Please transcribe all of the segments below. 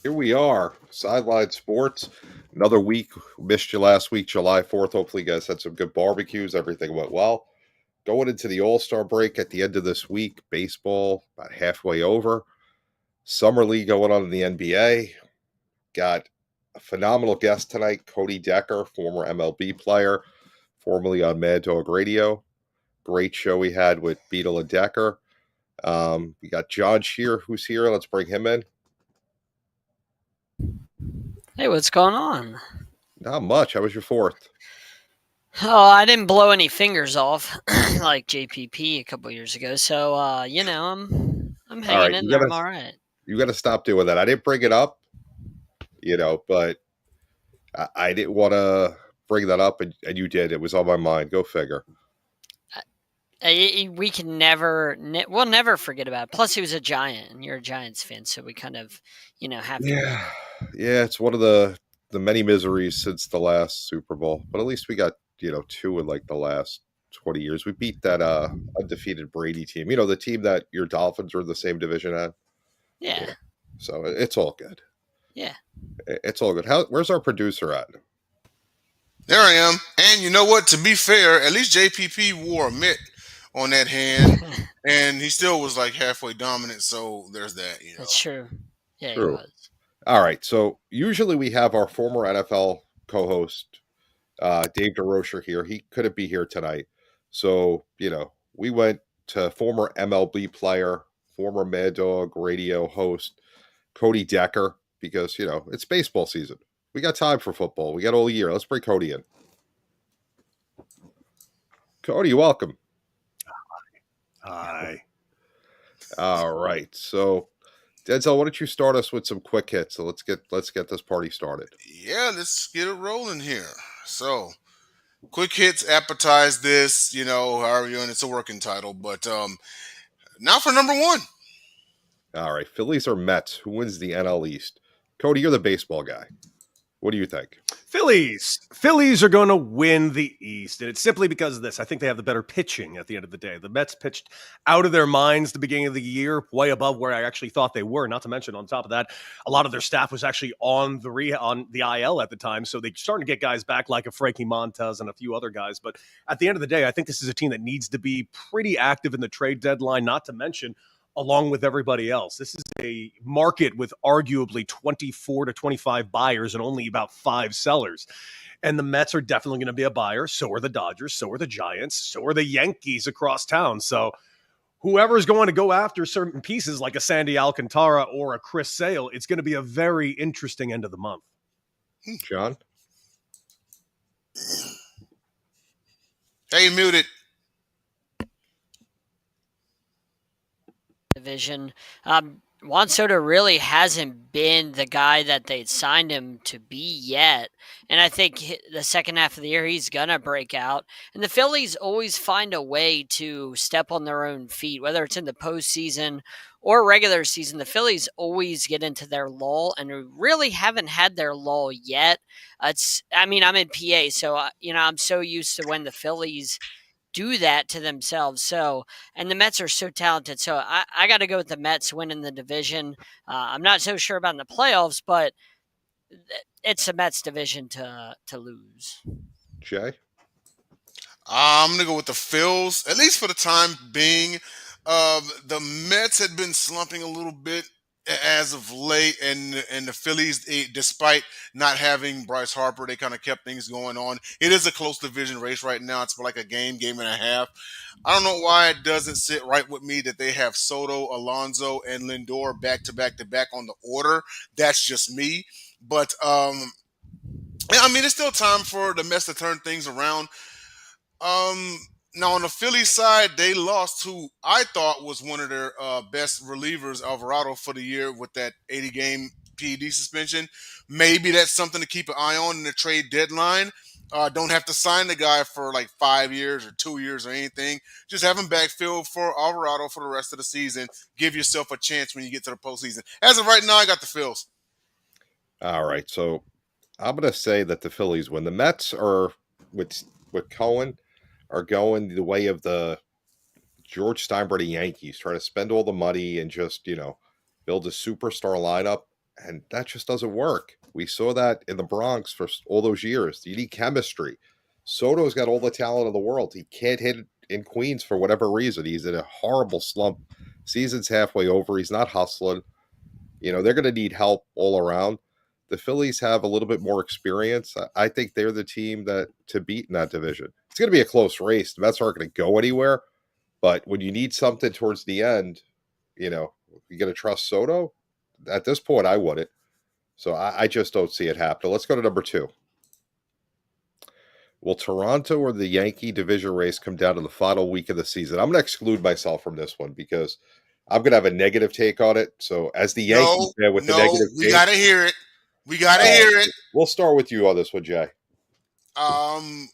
Here we are, Sideline Sports. Another week. Missed you last week, July 4th. Hopefully, you guys had some good barbecues. Everything went well. Going into the All Star break at the end of this week, baseball about halfway over. Summer League going on in the NBA. Got a phenomenal guest tonight, Cody Decker, former MLB player, formerly on Mad Dog Radio. Great show we had with Beetle and Decker. We got John Shear, who's here. Let's bring him in. Hey, what's going on? Not much. How was your fourth? Oh, I didn't blow any fingers off like JPP a couple years ago. So, I'm All hanging right, in there. I'm all right. you got to stop doing that. I didn't bring it up, but I didn't want to bring that up, and you did. It was on my mind. Go figure. We can we'll never forget about it. Plus, he was a Giant, and you're a Giants fan, so we kind of, have to. Yeah. It's one of the many miseries since the last Super Bowl, but at least we got two in like the last 20 years. We beat that undefeated Brady team. The team that your Dolphins were in the same division at. Yeah. So it's all good. Yeah. It's all good. Where's our producer at? There I am. And you know what? To be fair, at least JPP wore a mitt on that hand, and he still was like halfway dominant. So there's that. That's true. Yeah, True. He was. All right. So usually we have our former NFL co-host, Dave DeRocher here. He couldn't be here tonight. So, we went to former MLB player, former Mad Dog Radio host, Cody Decker, because, it's baseball season. We got time for football. We got all year. Let's bring Cody in. Cody, welcome. Hi. All right. So, Denzel, why don't you start us with some quick hits? So let's get this party started. Yeah, let's get it rolling here. So, quick hits appetize this, however you, and it's a working title. But now for number one. All right, Phillies or Mets? Who wins the NL East? Cody, you're the baseball guy. What do you think? Phillies are going to win the East, and it's simply because of this. I think they have the better pitching at the end of the day. The Mets pitched out of their minds the beginning of the year, way above where I actually thought they were. Not to mention, on top of that, a lot of their staff was actually on the IL at the time, so they're starting to get guys back like a Frankie Montas and a few other guys. But at the end of the day, I think this is a team that needs to be pretty active in the trade deadline, not to mention along with everybody else. This is a market with arguably 24 to 25 buyers and only about 5 sellers. And the Mets are definitely going to be a buyer. So are the Dodgers. So are the Giants. So are the Yankees across town. So whoever's going to go after certain pieces like a Sandy Alcantara or a Chris Sale, it's going to be a very interesting end of the month. John? Hey, you muted. Division. Juan Soto really hasn't been the guy that they'd signed him to be yet. And I think the second half of the year, he's going to break out. And the Phillies always find a way to step on their own feet, whether it's in the postseason or regular season. The Phillies always get into their lull, and we really haven't had their lull yet. I'm in PA, so, I'm so used to when the Phillies do that to themselves. So, and the Mets are so talented. So I got to go with the Mets winning the division. I'm not so sure about in the playoffs, but it's the Mets division to lose. Jay? I'm going to go with the Phils, at least for the time being. The Mets had been slumping a little bit as of late, and the Phillies, despite not having Bryce Harper, they kind of kept things going on. It is a close division race right now. It's like a game and a half. I don't know why it doesn't sit right with me that they have Soto, Alonso, and Lindor back to back on the order. That's just me. But it's still time for the Mets to turn things around. Now, on the Phillies side, they lost who I thought was one of their best relievers, Alvarado, for the year with that 80-game PED suspension. Maybe that's something to keep an eye on in the trade deadline. Don't have to sign the guy for like 5 years or 2 years or anything. Just have him backfield for Alvarado for the rest of the season. Give yourself a chance when you get to the postseason. As of right now, I got the Phils. All right, so I'm going to say that the Phillies win. The Mets are, with Cohen, are going the way of the George Steinbrenner Yankees, trying to spend all the money and just, build a superstar lineup. And that just doesn't work. We saw that in the Bronx for all those years. You need chemistry. Soto's got all the talent in the world. He can't hit in Queens for whatever reason. He's in a horrible slump. Season's halfway over. He's not hustling. They're going to need help all around. The Phillies have a little bit more experience. I think they're the team to beat in that division. It's going to be a close race. The Mets aren't going to go anywhere. But when you need something towards the end, you got to trust Soto. At this point, I wouldn't. So I just don't see it happening. Let's go to number 2. Will Toronto or the Yankee division race come down to the final week of the season? I'm going to exclude myself from this one because I'm going to have a negative take on it. So as the Yankees fan with the negative we take, got to hear it. We got to hear it. We'll start with you on this one, Jay. You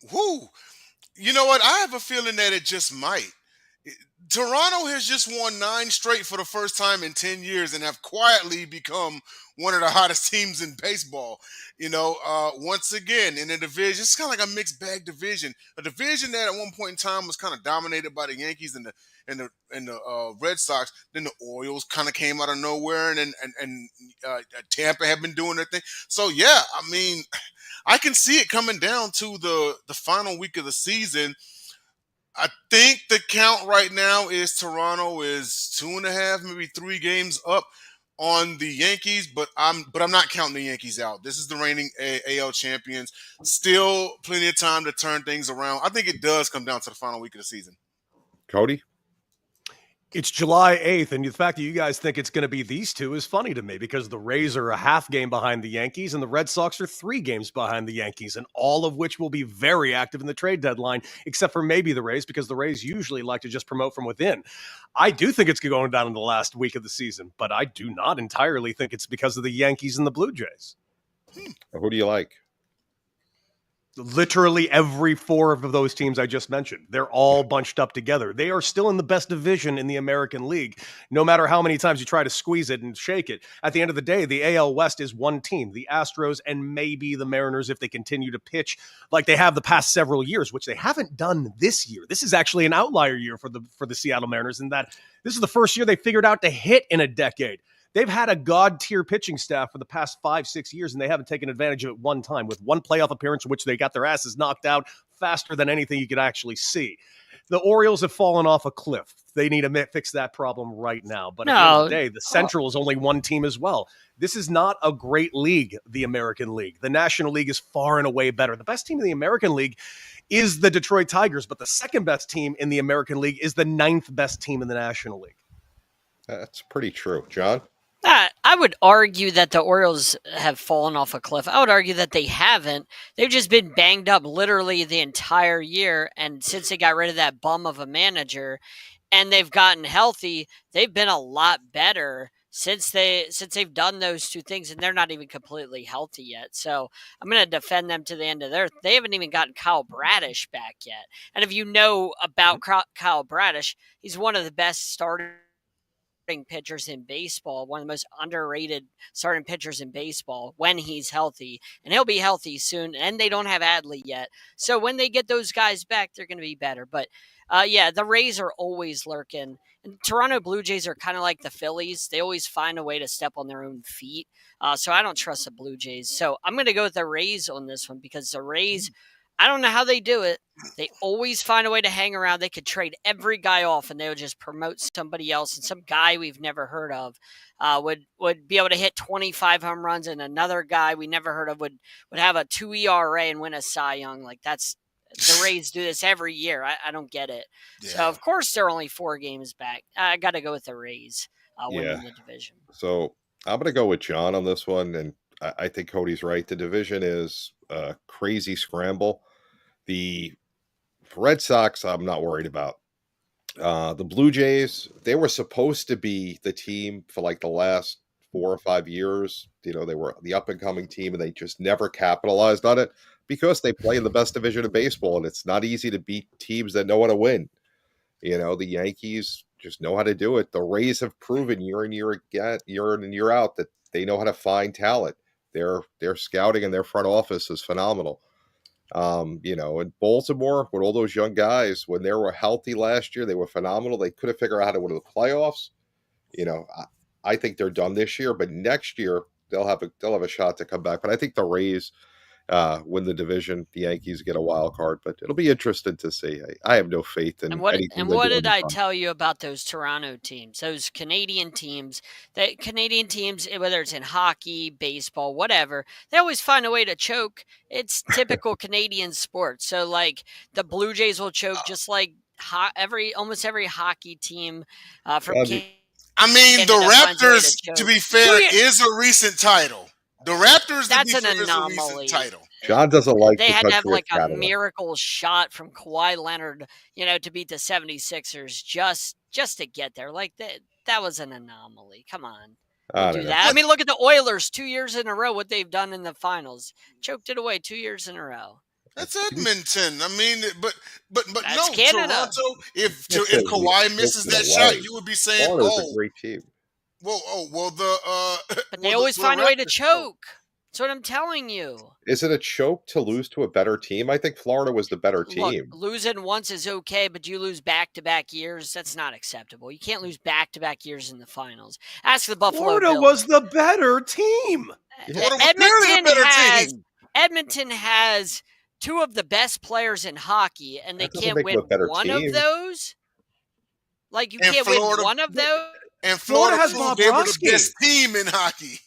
know what? I have a feeling that it just might. Toronto has just won 9 straight for the first time in 10 years and have quietly become one of the hottest teams in baseball. Once again, in a division, it's kind of like a mixed bag division. A division that at one point in time was kind of dominated by the Yankees and the Red Sox. Then the Orioles kind of came out of nowhere, and Tampa had been doing their thing. So, yeah, I mean, I can see it coming down to the final week of the season. I think the count right now is Toronto is 2.5, maybe 3 games up on the Yankees, but I'm not counting the Yankees out. This is the reigning AL champions. Still plenty of time to turn things around. I think it does come down to the final week of the season. Cody? It's July 8th, and the fact that you guys think it's going to be these two is funny to me because the Rays are a half game behind the Yankees and the Red Sox are 3 games behind the Yankees, and all of which will be very active in the trade deadline, except for maybe the Rays, because the Rays usually like to just promote from within. I do think it's going down in the last week of the season, but I do not entirely think it's because of the Yankees and the Blue Jays. Who do you like? Literally every 4 of those teams I just mentioned. They're all bunched up together. They are still in the best division in the American League, no matter how many times you try to squeeze it and shake it. At the end of the day, the AL West is one team, the Astros and maybe the Mariners if they continue to pitch like they have the past several years, which they haven't done this year. This is actually an outlier year for the Seattle Mariners in that this is the first year they figured out to hit in a decade. They've had a god-tier pitching staff for the past 5-6 years, and they haven't taken advantage of it one time, with one playoff appearance in which they got their asses knocked out faster than anything you could actually see. The Orioles have fallen off a cliff. They need to fix that problem right now. But at the end of the day, the Central is only one team as well. This is not a great league, the American League. The National League is far and away better. The best team in the American League is the Detroit Tigers, but the second best team in the American League is the 9th best team in the National League. That's pretty true. John? I would argue that the Orioles have fallen off a cliff. I would argue that they haven't. They've just been banged up literally the entire year. And since they got rid of that bum of a manager and they've gotten healthy, they've been a lot better since they've done those 2 things. And they're not even completely healthy yet. So I'm going to defend them to the end of they haven't even gotten Kyle Bradish back yet. And if you know about Kyle Bradish, he's one of the best starting pitchers in baseball, one of the most underrated starting pitchers in baseball when he's healthy, and he'll be healthy soon, and they don't have Adley yet. So when they get those guys back, they're going to be better. But the Rays are always lurking, and Toronto Blue Jays are kind of like the Phillies. They always find a way to step on their own feet. So I don't trust the Blue Jays. So I'm going to go with the Rays on this one because the Rays, I don't know how they do it. They always find a way to hang around. They could trade every guy off and they would just promote somebody else. And some guy we've never heard of would be able to hit 25 home runs, and another guy we never heard of would have a 2 ERA and win a Cy Young. Like the Rays do this every year. I don't get it. Yeah. So, of course, they're only 4 games back. I got to go with the Rays winning the division. So I'm going to go with John on this one. And I think Cody's right. The division is a crazy scramble. The Red Sox, I'm not worried about. The Blue Jays, they were supposed to be the team for like the last 4 or 5 years. They were the up-and-coming team, and they just never capitalized on it because they play in the best division of baseball, and it's not easy to beat teams that know how to win. The Yankees just know how to do it. The Rays have proven year in year out that they know how to find talent. Their scouting and their front office is phenomenal. In Baltimore, with all those young guys, when they were healthy last year, they were phenomenal. They could have figured out how to win the playoffs. I think they're done this year, but next year, they'll have a shot to come back. But I think the Rays win the division. The Yankees get a wild card, but it'll be interesting to see. I have no faith in anything they what do on did the I front. tell you about those Toronto teams? Those Canadian teams, whether it's in hockey, baseball, whatever, they always find a way to choke. It's typical Canadian sports. So like the Blue Jays will choke just like almost every hockey team from John, Canada I mean, the finds a way to Raptors, to choke. be fair, is a recent title. The Raptors, to be That's an fair, is a recent anomaly. title. John doesn't like They the had to have country of like a Canada. miracle shot from Kawhi Leonard, to beat the 76ers just to get there. Like that was an anomaly. Come on. I Do don't know. that. I mean, look at the Oilers 2 years in a row, what they've done in the finals. Choked it away 2 years in a row. That's Edmonton. I mean, but That's no, Canada. Toronto. If Listen, Kawhi misses that shot, you would be saying, Florida's "Oh, a great team. well, the But they always find a way to choke. That's what I'm telling you. Is it a choke to lose to a better team? I think Florida was the better team. Look, losing once is okay, but you lose back-to-back years, that's not acceptable. You can't lose back-to-back years in the finals. Ask the Buffalo Florida Bills. was the better team. Florida was clearly a better team. Edmonton has two of the best players in hockey, and they That doesn't can't make them win a better one team. of those? Like, you And can't Florida- win one of those? And Florida Florida has proved they were the Bobrovsky. best team in hockey.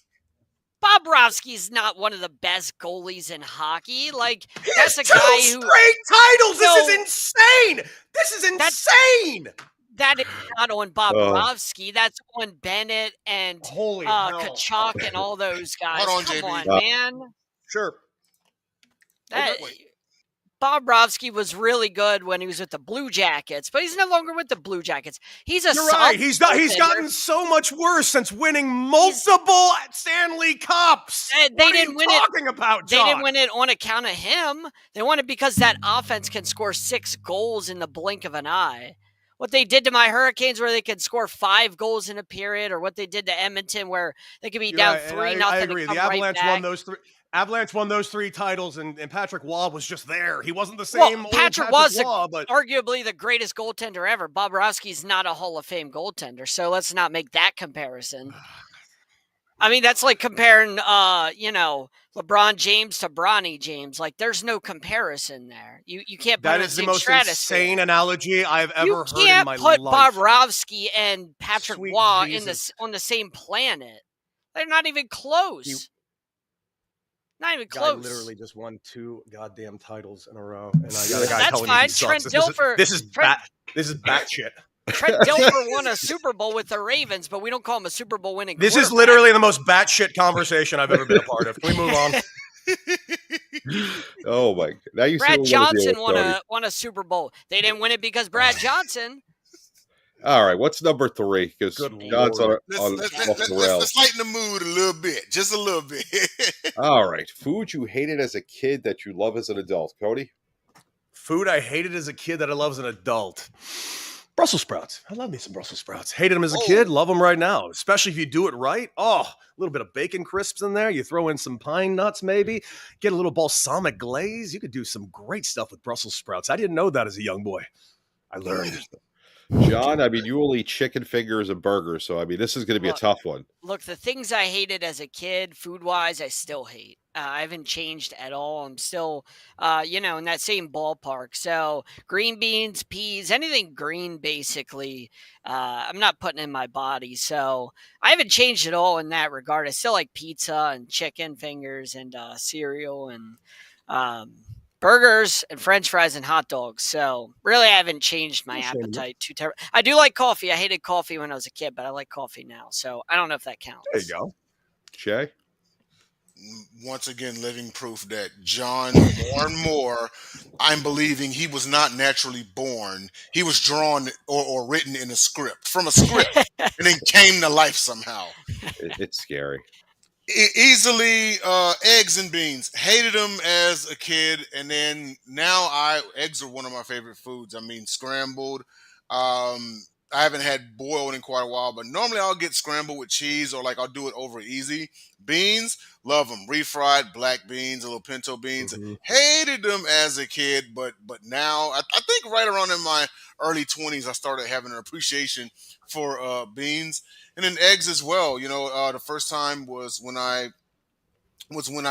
Bobrovsky's not one of the best goalies in hockey. Like, He that's has a two guy who... straight titles. No. This is insane. This is insane. That is not on Bobrovsky. That's on Bennett and Holy hell. Kachuk and all those guys. Hold on, Come JB. on, man. Sure. That, wait. Bobrovsky was really good when he was with the Blue Jackets, but he's no longer with the Blue Jackets. He's a You're right. He's gotten so much worse since winning multiple Stanley Cups. They What are didn't you win it- talking about, They John? didn't win it on account of him. They won it because that offense can score 6 goals in the blink of an eye. What they did to my Hurricanes, where they could score 5 goals in a period, or what they did to Edmonton, where they could be You're down right, and 3-0. I agree. And come The Avalanche right won back. those three. Avalanche won those 3 titles, and Patrick Waugh was just there. He wasn't the same Well, old Patrick was Waugh, but arguably the greatest goaltender ever. Bobrovsky's not a Hall of Fame goaltender, so let's not make that comparison. I mean, that's like comparing, LeBron James to Bronny James. Like, there's no comparison there. You can't put that it is the in most stratosphere. insane analogy I've ever You heard in can't my put life. Bobrovsky and Patrick Sweet Waugh Jesus. on the same planet. They're not even close. Not even Guy close. literally just won 2 goddamn titles in a row, and I got a guy That's telling fine. me he sucks. Trent Dilfer- This is Trent- batshit. Trent Dilfer won a Super Bowl with the Ravens, but we don't call him a Super Bowl winning This is quarterback. literally the most batshit conversation I've ever been a part of. Can we move on? Oh my! Now you see Brad what we're gonna deal Johnson with, won a Super Bowl. They didn't win it because Brad Johnson. All right, what's number 3? Because Good John's Lord. off the rails. Let's lighten the mood a little bit, just a little bit. All right, food you hated as a kid that you love as an adult, Cody. Food I hated as a kid that I love as an adult. Brussels sprouts. I love me some Brussels sprouts. Hated them as a kid, love them right now, especially if you do it right. Oh, a little bit of bacon crisps in there. You throw in some pine nuts, maybe. Get a little balsamic glaze. You could do some great stuff with Brussels sprouts. I didn't know that as a young boy. I learned. John, I mean, you will eat chicken fingers and burgers, so I mean, this is going to be a tough one. Look, the things I hated as a kid, food-wise, I still hate. I haven't changed at all. I'm still, in that same ballpark. So green beans, peas, anything green, basically, I'm not putting in my body. So I haven't changed at all in that regard. I still like pizza and chicken fingers and cereal and burgers and French fries and hot dogs. So really, I haven't changed my appetite too terribly. I do like coffee. I hated coffee when I was a kid, but I like coffee now. So I don't know if that counts. There you go. Jay? Once again, living proof that John, more and more, I'm believing he was not naturally born. He was drawn or written in a script, from a script, and then came to life somehow. It's scary. Easily, eggs and beans. Hated them as a kid, and then now eggs are one of my favorite foods. I mean, scrambled. I I haven't had boiled in quite a while, but normally I'll get scrambled with cheese or like I'll do it over easy. Beans, love them. Refried black beans, a little pinto beans. Mhm. Hated them as a kid, but now I think right around in my early 20s I started having an appreciation for beans, and then eggs as well. The first time was when I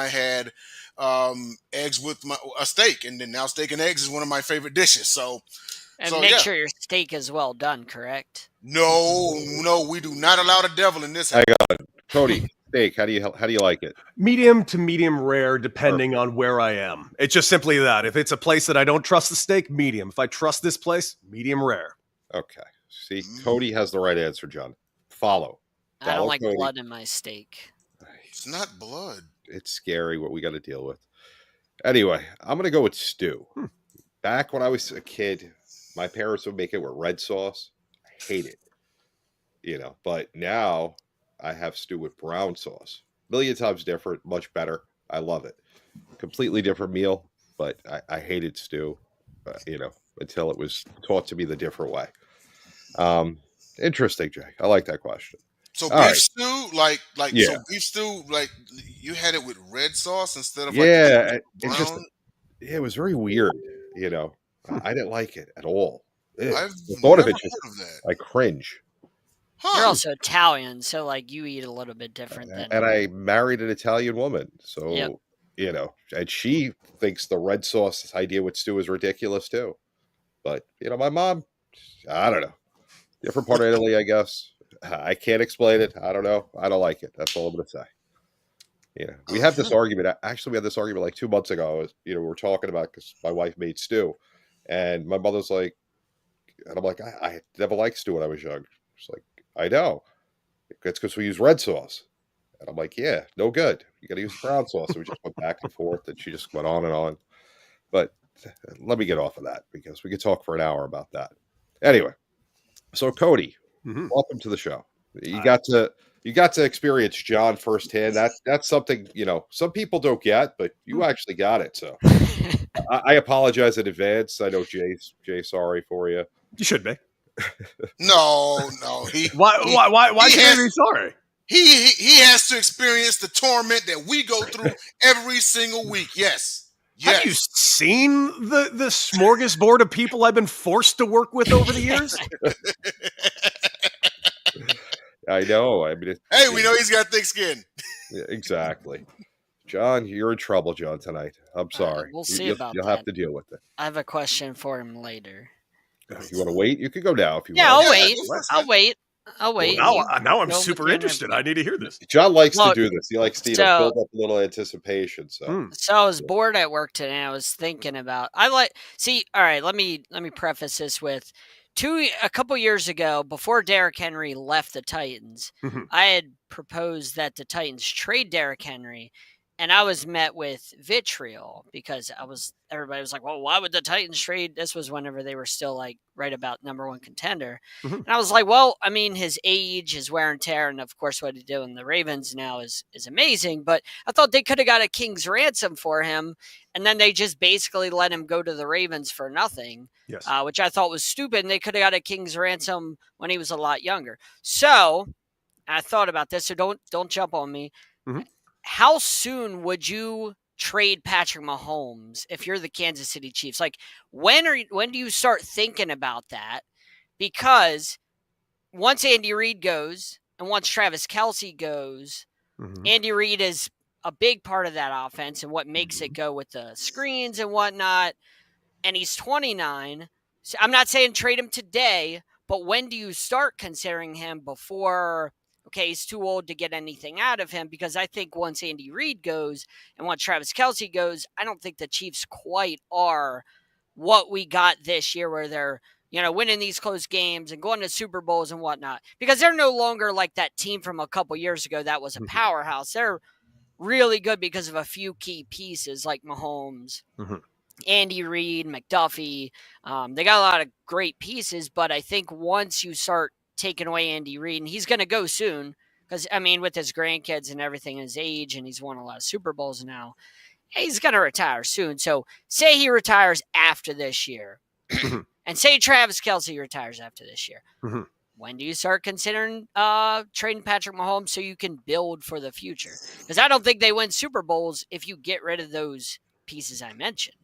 had eggs with a steak, and then now steak and eggs is one of my favorite dishes. And make sure your steak is well done, correct? No, we do not allow the devil in this house. Cody, steak. How do you like it? Medium to medium rare, depending on where I am. It's just simply that. If it's a place that I don't trust the steak, medium. If I trust this place, medium rare. Okay. See, Cody has the right answer, John. Follow. I don't like Cody. blood in my steak. It's not blood. It's scary what we got to deal with. Anyway, I'm going to go with stew. Back when I was a kid, my parents would make it with red sauce. I hate it. But now I have stew with brown sauce. A million times different, much better. I love it. Completely different meal, but I hated stew, until it was taught to me the different way. Interesting, Jay. I like that question. So All beef stew, so beef stew, you had it with red sauce instead of brown? It was very weird. I didn't like it at all. I've the thought of it heard of that. I cringe. You're also Italian, so you eat a little bit different than. And I married an Italian woman, so and she thinks the red sauce idea with stew is ridiculous too. But my mom, I don't know, different part of Italy, I guess. I can't explain it. I don't know. I don't like it. That's all I'm going to say. We had this argument. Actually, we had this argument like 2 months ago. We were talking about because my wife made stew, and my mother's like, and I'm like, I never liked stew when I was young. She's like, I know. It's because we use red sauce. And I'm like, yeah, no good. You got to use brown sauce. So we just went back and forth, and she just went on and on. But let me get off of that because we could talk for an hour about that. Anyway, so Cody. Welcome to the show. You got to experience John firsthand. That's something some people don't get, but you actually got it. So I apologize in advance. I know Jay, sorry for you. You should be. No. Why should I be sorry? He has to experience the torment that we go through every single week. Yes. Have you seen the smorgasbord of people I've been forced to work with over the years? I know. I mean, we know he's got thick skin. Yeah, exactly. John, you're in trouble, John, tonight. I'm sorry. We'll see about You'll that. have to deal with it. I have a question for him later. You want to wait? You could go now if you want. I'll wait. I'll wait. Well, now I'm super interested. I need to hear this. John likes to do this. He likes to build up a little anticipation. So I was bored at work today. I was thinking about. All right. Let me preface this with a couple years ago, before Derrick Henry left the Titans, I had proposed that the Titans trade Derrick Henry, and I was met with vitriol because everybody was like, well, why would the Titans trade? This was whenever they were still right about number one contender. And I was like, well, I mean, his age, his wear and tear, and of course what he did in the Ravens now is amazing. But I thought they could have got a king's ransom for him, and then they just basically let him go to the Ravens for nothing, which I thought was stupid. And they could have got a king's ransom when he was a lot younger. So I thought about this. So don't jump on me. How soon would you trade Patrick Mahomes if you're the Kansas City Chiefs? When do you start thinking about that? Because once Andy Reid goes and once Travis Kelce goes, Andy Reid is a big part of that offense and what makes it go with the screens and whatnot. And he's 29. So I'm not saying trade him today, but when do you start considering him before – okay, he's too old to get anything out of him? Because I think once Andy Reid goes and once Travis Kelce goes, I don't think the Chiefs quite are what we got this year where they're, winning these close games and going to Super Bowls and whatnot. Because they're no longer like that team from a couple years ago that was a powerhouse. They're really good because of a few key pieces like Mahomes, Andy Reid, McDuffie. They got a lot of great pieces, but I think once you start taking away Andy Reid, and he's going to go soon because, with his grandkids and everything, his age, and he's won a lot of Super Bowls now, he's going to retire soon. So say he retires after this year, and say Travis Kelce retires after this year. when do you start considering trading Patrick Mahomes so you can build for the future? Because I don't think they win Super Bowls if you get rid of those pieces I mentioned.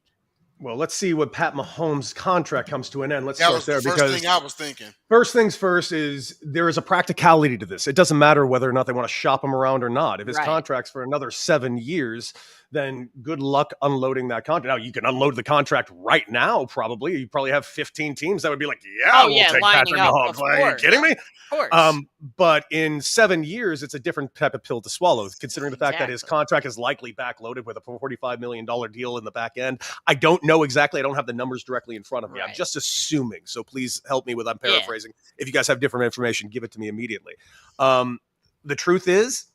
Well, let's see when Pat Mahomes' contract comes to an end. Let's That start was the there, first because thing I was thinking. first things first is there is a practicality to this. It doesn't matter whether or not they want to shop him around or not. If his Right. contract's for another 7 years, then good luck unloading that contract. Now, you can unload the contract right now, probably. You probably have 15 teams that would be like, yeah, we'll take lining Patrick up, Mahomes. of Are you course. kidding me? Of course. But in 7 years, it's a different type of pill to swallow, considering the fact that his Exactly. contract is likely backloaded with a $45 million deal in the back end. I don't know exactly. I don't have the numbers directly in front of me. I'm Right. just assuming. So please help me with, I'm paraphrasing. If you guys have different information, give it to me immediately. The truth is,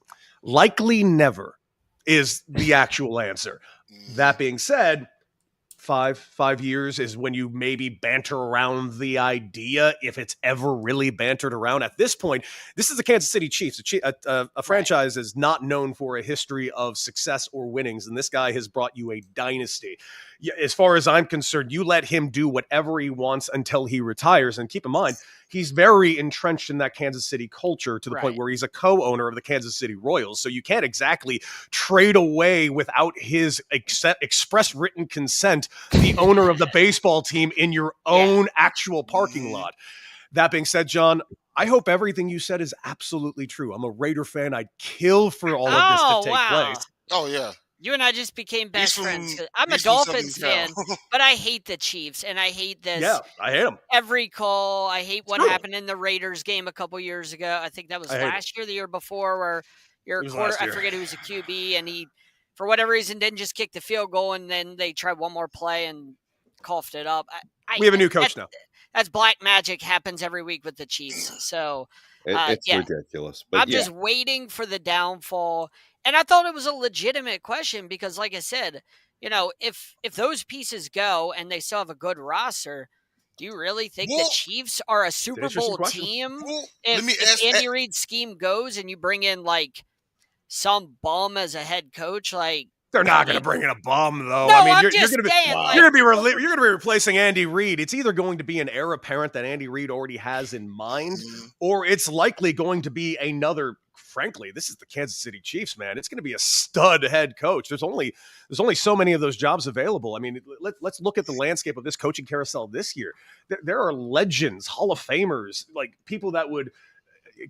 likely never is the actual answer. That being said, 5 years is when you maybe banter around the idea, if it's ever really bantered around. At this point, this is the Kansas City Chiefs, a franchise is not known for a history of success or winnings, and this guy has brought you a dynasty. As far as I'm concerned, you let him do whatever he wants until he retires. And keep in mind, he's very entrenched in that Kansas City culture to the point where he's a co-owner of the Kansas City Royals. So you can't exactly trade away without his express written consent the owner of the baseball team in your own actual parking lot. That being said, John, I hope everything you said is absolutely true. I'm a Raider fan. I'd kill for all of this to take place. Oh, yeah. You and I just became best friends. I'm a he's from Dolphins Southern fan, Cal. but I hate the Chiefs, and I hate this. Yeah, I hate them. Every call. I hate what True. happened in the Raiders game a couple years ago. I think that was I hate last year, the year before, where your It was quarter, last I year. forget who was a QB, and he, for whatever reason, didn't just kick the field goal, and then they tried one more play and coughed it up. We have a new coach now. That's black magic, happens every week with the Chiefs. So It's yeah. ridiculous. But I'm just waiting for the downfall. And I thought it was a legitimate question because, like I said, you know, if those pieces go and they still have a good roster, do you really think the Chiefs are a Super Bowl team? If Andy Reid's scheme goes and you bring in like some bum as a head coach, like they're not going to bring in a bum, though. No, I mean, I'm you're just going to be saying, you're going to be replacing Andy Reid. It's either going to be an heir apparent that Andy Reid already has in mind, or it's likely going to be another. Frankly, this is the Kansas City Chiefs, man. It's going to be a stud head coach. There's only so many of those jobs available. I mean, let's look at the landscape of this coaching carousel this year. There are legends, Hall of Famers, like people that would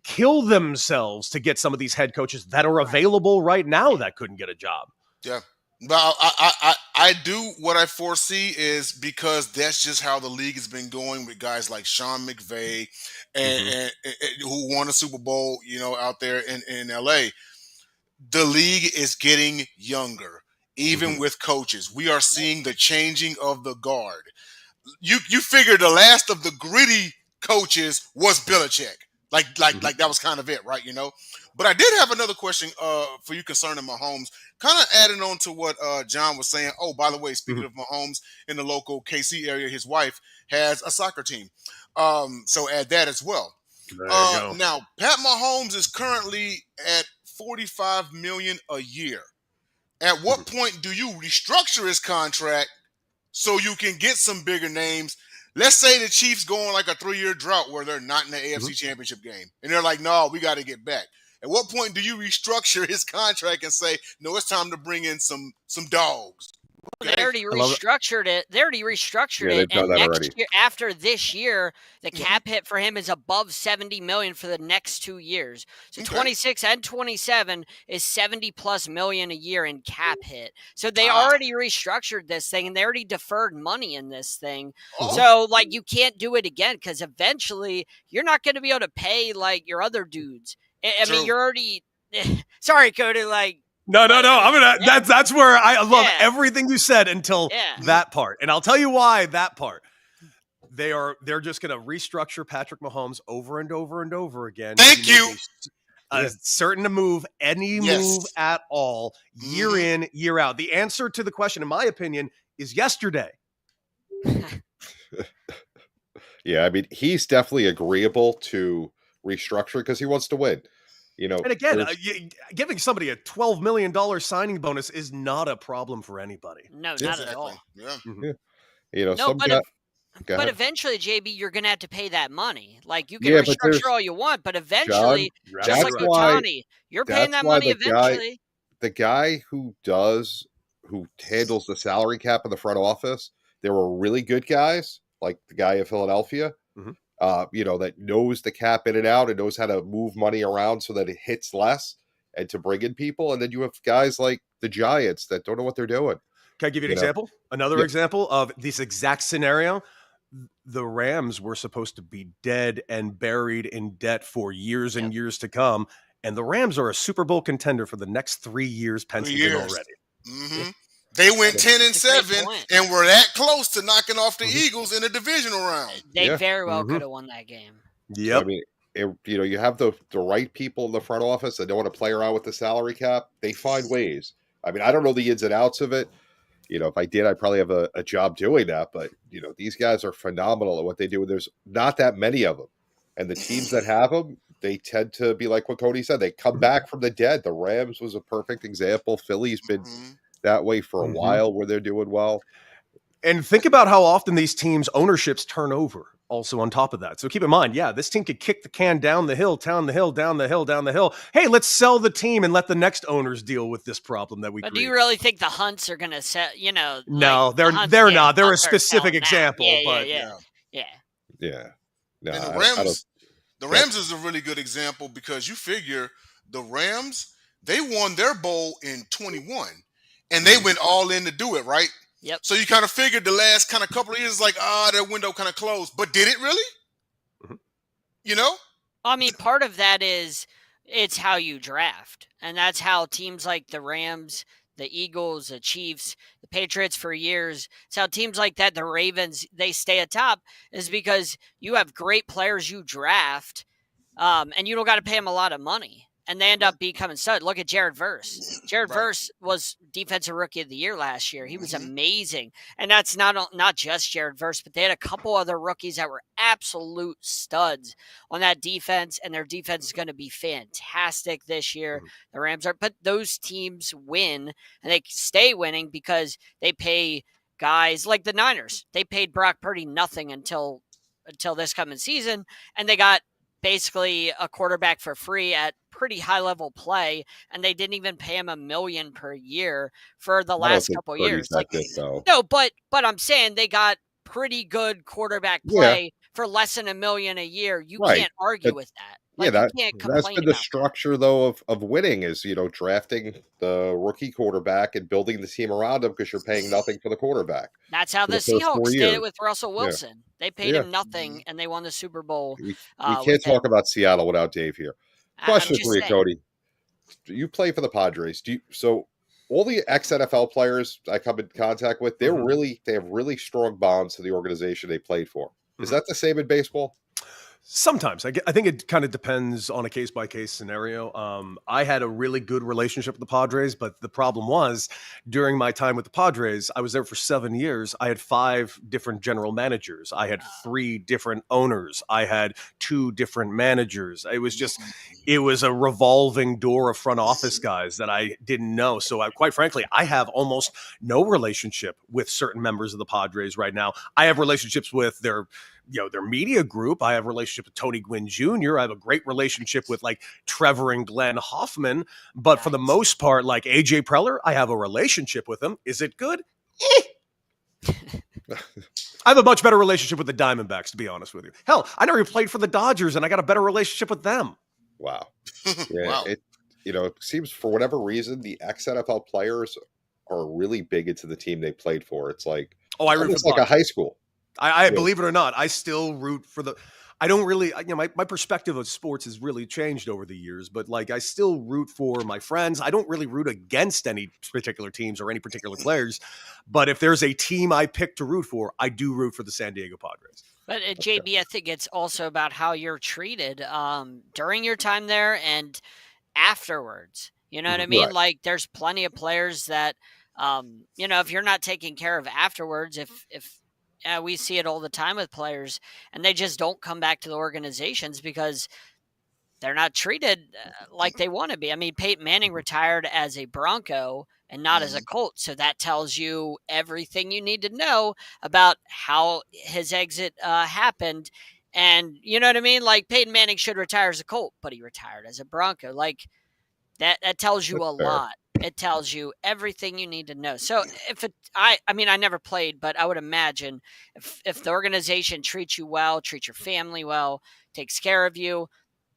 kill themselves to get some of these head coaches that are available right now that couldn't get a job. Yeah. But I do what I foresee is because that's just how the league has been going with guys like Sean McVay and who won a Super Bowl, you know, out there in LA. The league is getting younger, even with coaches. We are seeing the changing of the guard. You figure the last of the gritty coaches was Belichick. Like that was kind of it, right? You know. But I did have another question for you concerning Mahomes, kind of adding on to what John was saying. Oh, by the way, speaking of Mahomes, in the local KC area, his wife has a soccer team. So add that as well. There you go. Now, Pat Mahomes is currently at $45 million a year. At what point do you restructure his contract so you can get some bigger names? Let's say the Chiefs go on like a 3-year drought where they're not in the AFC Championship game. And they're like, no, we got to get back. At what point do you restructure his contract and say, no, it's time to bring in some dogs? They already restructured it. They already restructured it. They've done that already. Year, after this year, the cap hit for him is above $70 million for the next 2 years. So 26 and 27 is $70+ million a year in cap hit. So they already restructured this thing, and they already deferred money in this thing. So like you can't do it again because eventually you're not going to be able to pay like your other dudes. I mean, you're already. Sorry, Cody. Like. No. I'm gonna. That's where I love everything you said until that part, and I'll tell you why that part. They're just gonna restructure Patrick Mahomes over and over and over again. Thank you. Certain to move any move at all, year in, year out. The answer to the question, in my opinion, is yesterday. Yeah, I mean, he's definitely agreeable to restructure because he wants to win. You know, and again, giving somebody a $12 million signing bonus is not a problem for anybody. No, not at all. Yeah. You know, No, but Go But ahead. eventually, JB, you're going to have to pay that money. Like, you can Yeah, but restructure all you want, but John, eventually, You're just that's like absolutely right. why Otani, you're paying that's that why money eventually. the guy who handles the salary cap in the front office, there were really good guys, like the guy in Philadelphia, Mhm. that knows the cap in and out and knows how to move money around so that it hits less and to bring in people. And then you have guys like the Giants that don't know what they're doing. Can I give you an You know? example? Another Yeah. example of this exact scenario. The Rams were supposed to be dead and buried in debt for years and Yep. years to come. And the Rams are a Super Bowl contender for the next 3 years, 3 penciled in years. already. hmm They went 10 and That's a great 7 point. and were that close to knocking off the Mhm. Eagles in the divisional round. They Yeah. very well Mhm. could have won that game. So, I Yep. mean, you have the right people in the front office that don't want to play around with the salary cap. They find ways. I mean, I don't know the ins and outs of it. If I did, I'd probably have a job doing that. But these guys are phenomenal at what they do. And there's not that many of them, and the teams that have them, they tend to be like what Cody said. They come back from the dead. The Rams was a perfect example. Philly's been Mhm. that way for a Mhm. while, where they're doing well. And think about how often these teams' ownerships turn over. Also, on top of that, so keep in mind, yeah, this team could kick the can down the hill, down the hill, down the hill, down the hill. Hey, let's sell the team and let the next owners deal with this problem that we But do create. you really think the Hunts are going to set, No, like they're the Hunts, they're yeah, not. the They're a Hunts are specific selling out. example, Yeah, but Yeah. Yeah, no, And the I don't. Rams, the Rams is a really good example because you figure the Rams, they won their bowl in 21 and they went all in to do it, right? Yep. So you kind of figured the last kind of couple of years, like, their window kind of closed. But did it really? Mhm. You know? I mean, part of that is it's how you draft. And that's how teams like the Rams, the Eagles, the Chiefs, the Patriots for years, it's how teams like that, the Ravens, they stay atop, is because you have great players you draft, and you don't got to pay them a lot of money. And they end up becoming stud. Look at Jared Verse. Jared Right. Verse was Defensive Rookie of the Year last year. He was Mhm. amazing. And that's not just Jared Verse, but they had a couple other rookies that were absolute studs on that defense, and their defense is going to be fantastic this year. Mhm. The Rams are, but those teams win, and they stay winning because they pay guys like the Niners. They paid Brock Purdy nothing until this coming season, and they got basically a quarterback for free at pretty high level play, and they didn't even pay him $1 million per year for the I don't last think couple Purdy's years. that Like, good though. no, but I'm saying they got pretty good quarterback Yeah, play for less than $1 million a year. You right. can't argue But with that. yeah, Like, you can't that's complain been the about that. structure though of winning is drafting the rookie quarterback and building the team around him because you're paying nothing for the quarterback That's how for the the first 4 Seahawks did it years. with Russell Yeah, Wilson. They paid yeah. him nothing, and they won the Super Bowl We can't with talk him. about Seattle without Dave here. I'm Question just for you, saying. Cody. You play for the Padres. So all the ex NFL players I come in contact with, Mhm. they have really strong bonds to the organization they played for. Is Mhm. that the same in baseball? Sometimes I think it kind of depends on a case by case scenario. I had a really good relationship with the Padres, but the problem was during my time with the Padres, I was there for 7 years. I had 5 different general managers. I had 3 different owners. I had 2 different managers. It was a revolving door of front office guys that I didn't know. So quite frankly, I have almost no relationship with certain members of the Padres right now. I have relationships with their media group. I have a relationship with Tony Gwynn Jr. I have a great relationship with like Trevor and Glenn Hoffman. But for the Nice. most part, like AJ Preller, I have a relationship with him. Is it good? I have a much better relationship with the Diamondbacks, to be honest with you. Hell, I never even played for the Dodgers, and I got a better relationship with them. Wow. Yeah, Wow. it seems for whatever reason the ex NFL players are really big into the team they played for. It's like Oh, I it's root for almost the like a Padres. high school. I Yeah. believe it or not, I still root for the. I don't really, my perspective of sports has really changed over the years, but like I still root for my friends. I don't really root against any particular teams or any particular players, but if there's a team I pick to root for, I do root for the San Diego Padres. But JB, I think it's also about how you're treated during your time there and afterwards. You know what I mean? Right. Like, there's plenty of players that, if you're not taken care of afterwards, if we see it all the time with players, and they just don't come back to the organizations because they're not treated like they want to be. I mean, Peyton Manning retired as a Bronco, and not as a Colt. So that tells you everything you need to know about how his exit happened. And you know what I mean? Like Peyton Manning should retire as a Colt, but he retired as a Bronco. Like that tells you That's a fair. lot. It tells you everything you need to know. So I mean, I never played, but I would imagine if the organization treats you well, treats your family well, takes care of you,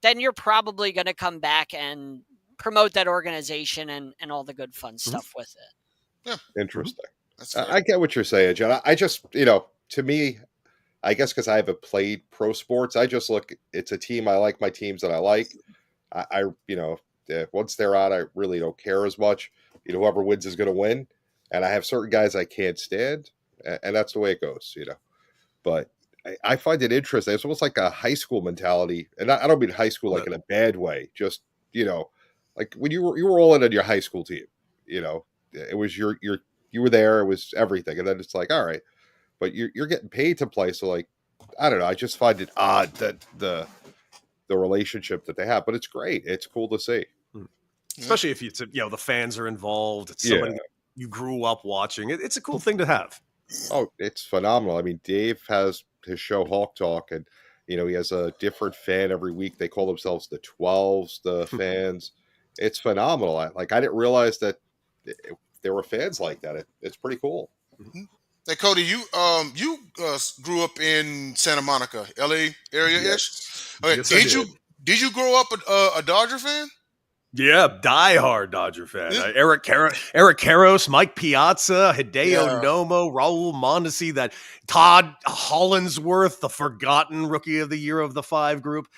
then you're probably going to come back and promote that organization and all the good fun stuff with it. Yeah, Interesting. that's fair. I get what you're saying, Jen. I just, to me, I guess because I haven't played pro sports, I just look. It's a team. I like my teams that I like. Once they're out, I really don't care as much. Whoever wins is going to win, and I have certain guys I can't stand, and that's the way it goes. But I find it interesting. It's almost like a high school mentality, and I don't mean high school like in a bad way. Just like when you were all in on your high school team. It was you were there. It was everything, and then it's like, all right, but you're getting paid to play. So like, I don't know. I just find it odd that the relationship that they have, but it's great. It's cool to see. Especially if it's the fans are involved. It's somebody that you grew up watching. It's a cool thing to have. Oh, it's phenomenal. I mean, Dave has his show Hawk Talk, and he has a different fan every week. They call themselves the 12s, the fans. It's phenomenal. I didn't realize that there were fans like that. It's pretty cool. Hey Cody, you grew up in Santa Monica, LA area ish. Yes. Okay, Yes, did you grow up a Dodger fan? Yeah, diehard Dodger fan. Eric Karros, Mike Piazza, Hideo Nomo, Raul Mondesi, that Todd Hollinsworth, the forgotten Rookie of the Year of the 5 group.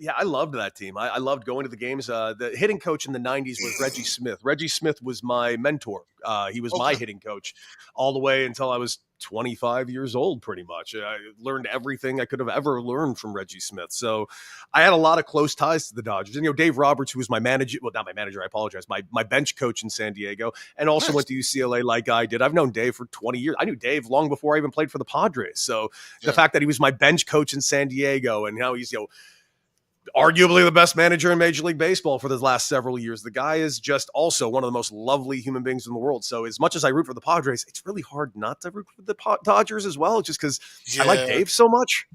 Yeah, I loved that team. I loved going to the games. The hitting coach in the 90s was Reggie Smith. Reggie Smith was my mentor. He was my hitting coach all the way until I was 25 years old, pretty much. I learned everything I could have ever learned from Reggie Smith. So I had a lot of close ties to the Dodgers. And, Dave Roberts, who was my manager, well, not my manager, I apologize, my bench coach in San Diego, and also went to UCLA like I did. I've known Dave for 20 years. I knew Dave long before I even played for the Padres. So the fact that he was my bench coach in San Diego and now he's, arguably the best manager in Major League Baseball for the last several years. The guy is just also one of the most lovely human beings in the world. So as much as I root for the Padres, it's really hard not to root for the Dodgers as well, just because I like Dave so much.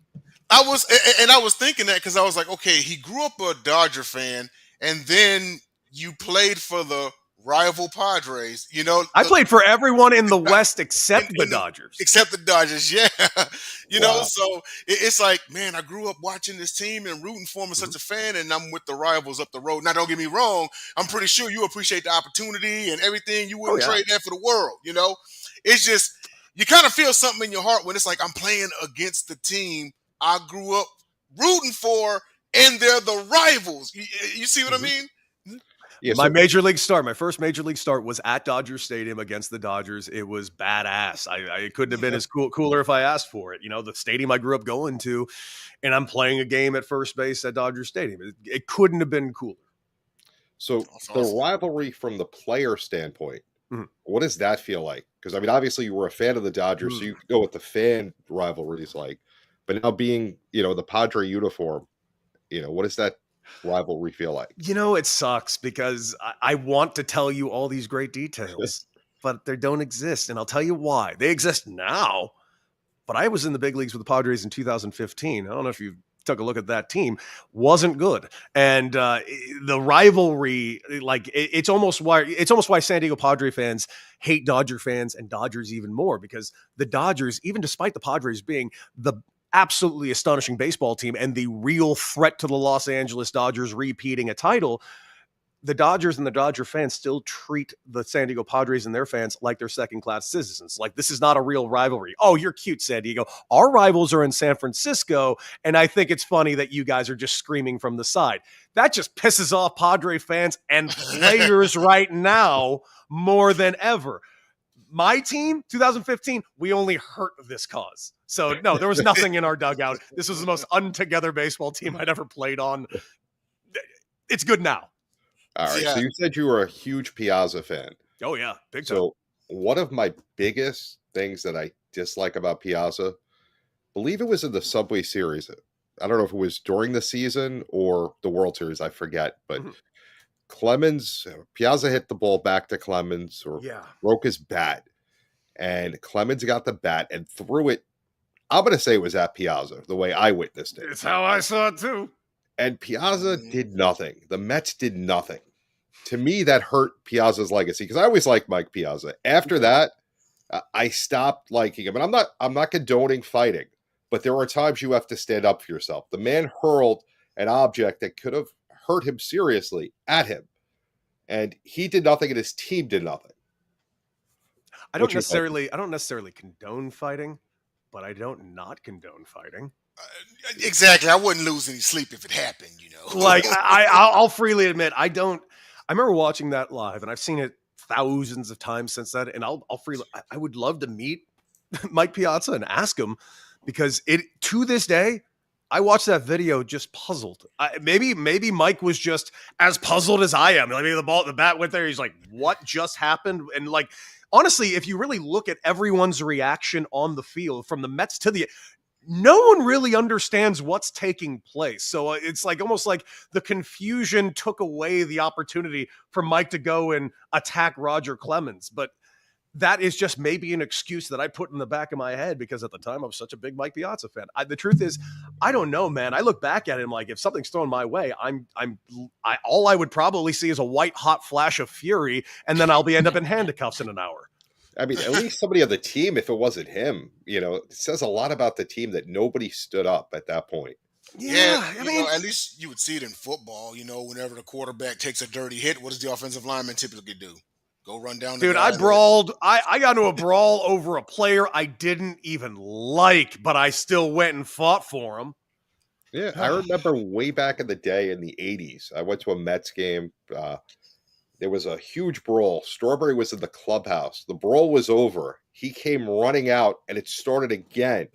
I was thinking that because I was like, okay, he grew up a Dodger fan, and then you played for the rival Padres. I played for everyone in the West except the Dodgers. Except the Dodgers, yeah. So it's like, man, I grew up watching this team and rooting for them as such a fan, and I'm with the rivals up the road. Now, don't get me wrong. I'm pretty sure you appreciate the opportunity and everything. You wouldn't trade that for the world, It's just, you kind of feel something in your heart when it's like I'm playing against the team I grew up rooting for, and they're the rivals. You see what I mean? Yeah, my first major league start was at Dodger Stadium against the Dodgers. It was badass. I couldn't have been as cooler if I asked for it. The stadium I grew up going to, and I'm playing a game at first base at Dodger Stadium. It couldn't have been cooler. So the rivalry from the player standpoint, what does that feel like? Because, I mean, obviously you were a fan of the Dodgers, so you know what the fan rivalry is like. But now being, the Padre uniform, what does that rivalry feel like? It sucks because I want to tell you all these great details, but they don't exist. And I'll tell you why. They exist now, but I was in the big leagues with the Padres in 2015. I don't know if you took a look at that team. Wasn't good. And the rivalry, like it's almost why San Diego Padre fans hate Dodger fans and Dodgers even more, because the Dodgers, even despite the Padres being the absolutely astonishing baseball team and the real threat to the Los Angeles Dodgers repeating a title, the Dodgers and the Dodger fans still treat the San Diego Padres and their fans like they're second-class citizens. Like, this is not a real rivalry. Oh, you're cute, San Diego. Our rivals are in San Francisco, and I think it's funny that you guys are just screaming from the side. That just pisses off Padre fans and players right now more than ever. My team, 2015, we only hurt this cause. So, no, there was nothing in our dugout. This was the most untogether baseball team I'd ever played on. It's good now. All right. So you said you were a huge Piazza fan. Oh, yeah. Big time. So one of my biggest things that I dislike about Piazza, believe it was in the Subway Series. I don't know if it was during the season or the World Series. I forget. But Piazza hit the ball back to Clemens or broke his bat. And Clemens got the bat and threw it. I'm going to say it was at Piazza, the way I witnessed it. It's how I saw it too. And Piazza did nothing. The Mets did nothing. To me, that hurt Piazza's legacy because I always liked Mike Piazza. After that, I stopped liking him. And I'm not condoning fighting, but there are times you have to stand up for yourself. The man hurled an object that could have hurt him seriously at him. And he did nothing and his team did nothing. I don't necessarily condone fighting, but I don't not condone fighting. Exactly. I wouldn't lose any sleep if it happened, you know. Like I'll freely admit I remember watching that live, and I've seen it thousands of times since then. And I would love to meet Mike Piazza and ask him, because to this day, I watched that video just puzzled. Maybe Mike was just as puzzled as I am. Like maybe the bat went there. He's like, what just happened? And like, honestly, if you really look at everyone's reaction on the field, from the Mets to no one really understands what's taking place. So it's like almost like the confusion took away the opportunity for Mike to go and attack Roger Clemens. But that is just maybe an excuse that I put in the back of my head because at the time I was such a big Mike Piazza fan. The truth is, I don't know, man. I look back at it and like, if something's thrown my way, all I would probably see is a white hot flash of fury, and then I'll end up in handcuffs in an hour. I mean, at least somebody on the team, if it wasn't him, it says a lot about the team that nobody stood up at that point. Yeah, I mean, at least you would see it in football. Whenever the quarterback takes a dirty hit, what does the offensive lineman typically do? Go run down the Dude, I brawled. I got into a brawl over a player I didn't even like, but I still went and fought for him. Yeah, I remember way back in the day in the 80s, I went to a Mets game. There was a huge brawl. Strawberry was in the clubhouse. The brawl was over. He came running out, and it started again.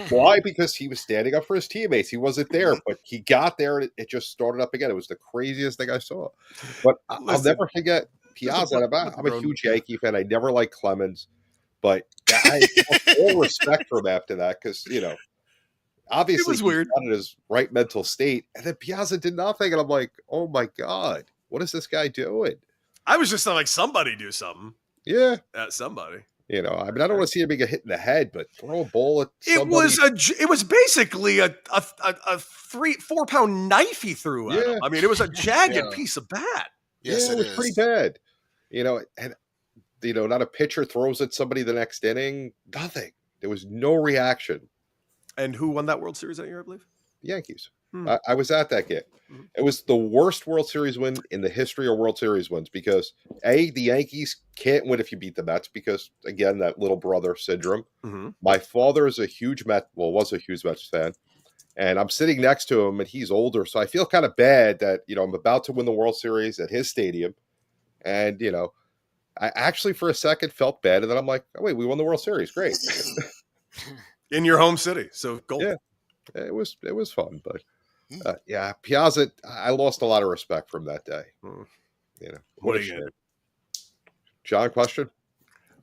Why? Because he was standing up for his teammates. He wasn't there, but he got there, and it just started up again. It was the craziest thing I saw. But I'll never forget Piazza. I'm a huge Yankee fan. I never liked Clemens, but I have all respect for him after that because, obviously he was not in his right mental state. And then Piazza did nothing, and I'm like, oh, my God. What is this guy doing? I was just like, somebody do something. Yeah. Somebody. I mean, I don't want to see him get hit in the head, but throw a ball at somebody. It was basically a 3-4 pound knife he threw at him. I mean, it was a jagged piece of bat. Yes, it was pretty bad. And not a pitcher throws at somebody the next inning. Nothing. There was no reaction. And who won that World Series that year, I believe? The Yankees. I was at that game. It was the worst World Series win in the history of World Series wins because, the Yankees can't win if you beat the Mets because, again, that little brother syndrome. Mm-hmm. My father is was a huge Mets fan, and I'm sitting next to him, and he's older, so I feel kind of bad that, I'm about to win the World Series at his stadium, and, I actually for a second felt bad, and then I'm like, oh, wait, we won the World Series. Great. In your home city, so gold. Yeah, it was fun, but... Piazza, I lost a lot of respect from that day. What a shit. John, question?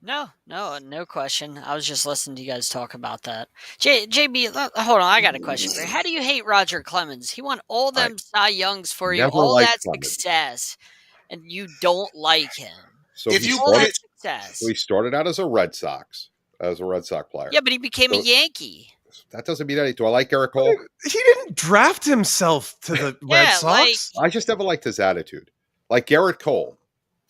No question. I was just listening to you guys talk about that. JB, hold on, I got a question for you. How do you hate Roger Clemens? He won all them Cy Youngs for you, all that success, and you don't like him. So he started out as a Red Sox player. Yeah, but he became a Yankee. That doesn't mean anything. Do I like Garrett Cole? He didn't draft himself to the Red Sox. I just never liked his attitude. Like Garrett Cole.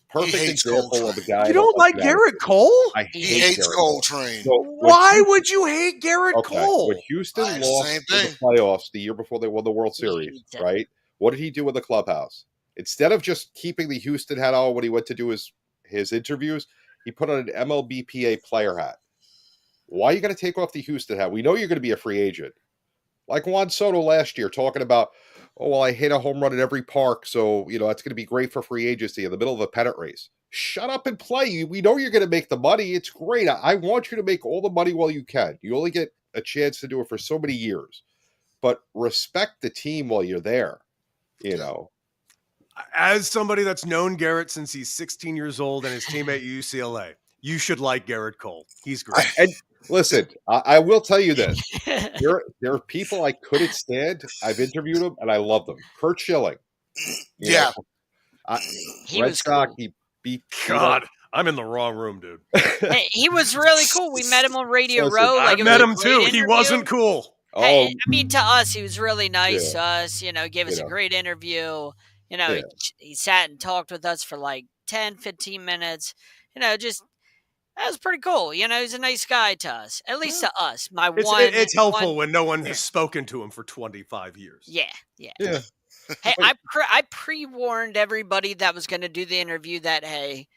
Perfect example of a guy. You don't like Garrett Cole? He hates Coltrane. So why would you hate Garrett Cole? When Houston lost in the playoffs the year before they won the World Series, right? What did he do with the clubhouse? Instead of just keeping the Houston hat on when he went to do his interviews, he put on an MLB player hat. Why are you going to take off the Houston hat? We know you're going to be a free agent. Like Juan Soto last year talking about, I hit a home run at every park, so, that's going to be great for free agency in the middle of a pennant race. Shut up and play. We know you're going to make the money. It's great. I want you to make all the money while you can. You only get a chance to do it for so many years. But respect the team while you're there, As somebody that's known Garrett since he's 16 years old and his teammate at UCLA, you should like Garrett Cole. He's great. And listen, I will tell you this. There are people I couldn't stand. I've interviewed them, and I love them. Kurt Schilling. He Red was Sox. cool. He beat God, I'm in the wrong room, dude. Hey, he was really cool. We met him on Radio Listen, Row. I Like, it was met a him great too. He interview. wasn't cool. Oh, I mean, to us, he was really nice to us. Gave us You a know. great interview. Yeah. He sat and talked with us for like 10, 15 minutes. Just that was pretty cool. He's a nice guy to us, at least to us. It's helpful when no one has spoken to him for 25 years. Yeah. Yeah. Hey, I pre-warned everybody that was going to do the interview that, hey,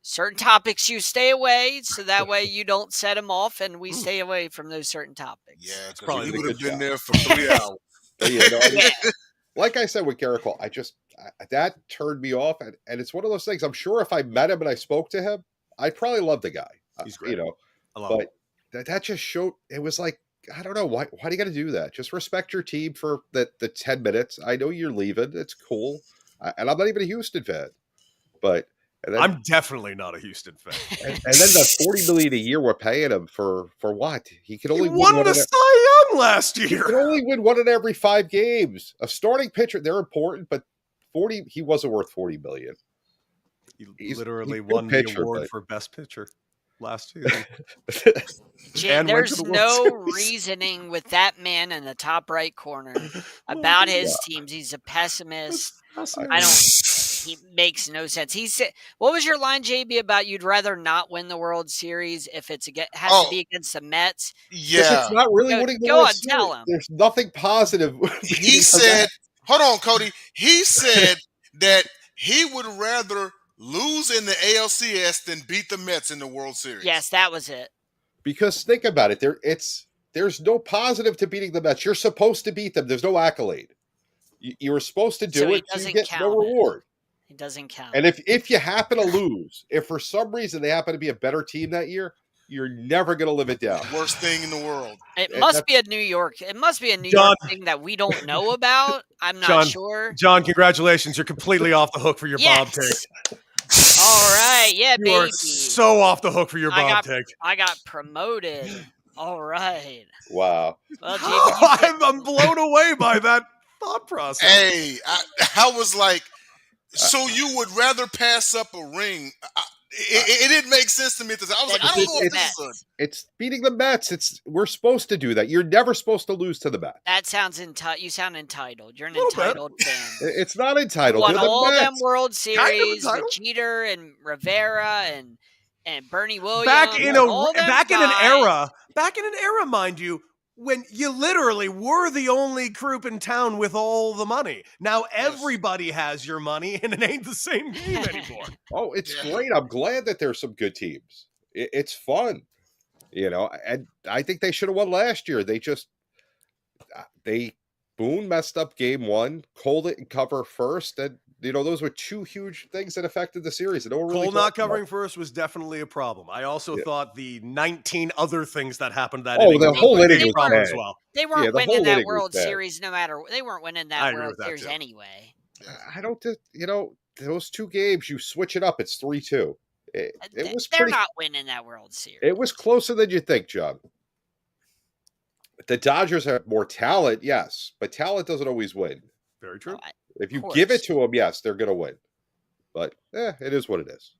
certain topics you stay away, so that way you don't set them off, and we stay away from those certain topics. Yeah, because probably we a would have good been job. there for 3 hours. Yeah. Like I said with Garrett Cole, that turned me off, and it's one of those things. I'm sure if I met him and I spoke to him, I'd probably love the guy. He's great. I love him. But that just showed. It was like, I don't know why do you got to do that? Just respect your team for the 10 minutes. I know you're leaving. It's cool, and I'm not even a Houston fan, but. And then, I'm definitely not a Houston fan. and then the $40 million a year we're paying him for what? He could only He won the Cy Young last He year. can only win one in every 5 games. A starting pitcher, they're important, but 40. He wasn't worth $40 million. He literally he's a good won pitcher, the award but- for best pitcher last season. Jay, And went to there's the World no Series. reasoning with that man in the top right corner about his teams. He's a pessimist. I don't. He makes no sense. He said, "What was your line, JB, about you'd rather not win the World Series if has to be against the Mets?" Yeah. It's not really Go- winning the go World on, Series. tell him. There's nothing positive. He said, hold on, Cody. He said that he would rather lose in the ALCS than beat the Mets in the World Series. Yes, that was it. Because think about it, there's no positive to beating the Mets. You're supposed to beat them. There's no accolade. You were supposed to do So he it. So you doesn't get count no it. reward. It doesn't count. And if you happen to lose, if for some reason they happen to be a better team that year, you're never going to live it down. Worst thing in the world. It must be a New York. It must be a New John- York thing that we don't know about. I'm not sure. John, congratulations. You're completely off the hook for your Bob Yes. take. All right, yeah, You are baby. so off the hook for your Bob take. I got promoted. All right. Wow. Well, JB, I'm blown away by that thought process. Hey, I was like, so you would rather pass up a ring? It didn't make sense to me. I was like, I don't know if this is It's beating the Mets. We're supposed to do that. You're never supposed to lose to the Mets. that sounds you sound entitled. You're an Little bit. entitled fan. It's not entitled. Won They're the all Mets. them World Series with entitled. Jeter and Rivera and Bernie Williams. back in all them an era, mind you, when you literally were the only group in town with all the money. Now everybody has your money, and it ain't the same game anymore. Oh, it's great. I'm glad that there's some good teams. It's fun, and I think they should have won last year. Boone messed up game 1, Cole didn't cover first, and those were 2 huge things that affected the series. And no one really Cole not talked about. covering first was definitely a problem. I also thought the 19 other things that happened that Oh, inning the were whole a big inning was problem bad. as well. They weren't the winning whole that inning was World bad. Series they weren't winning I that agree World with that, Series too. anyway. I don't, those 2 games, you switch it up. It's 3-2. It was They're pretty. not winning that World Series. It was closer than you think, John. The Dodgers have more talent, yes, but talent doesn't always win. Very true. If you course. give it to them, yes, they're going to win. But it is what it is.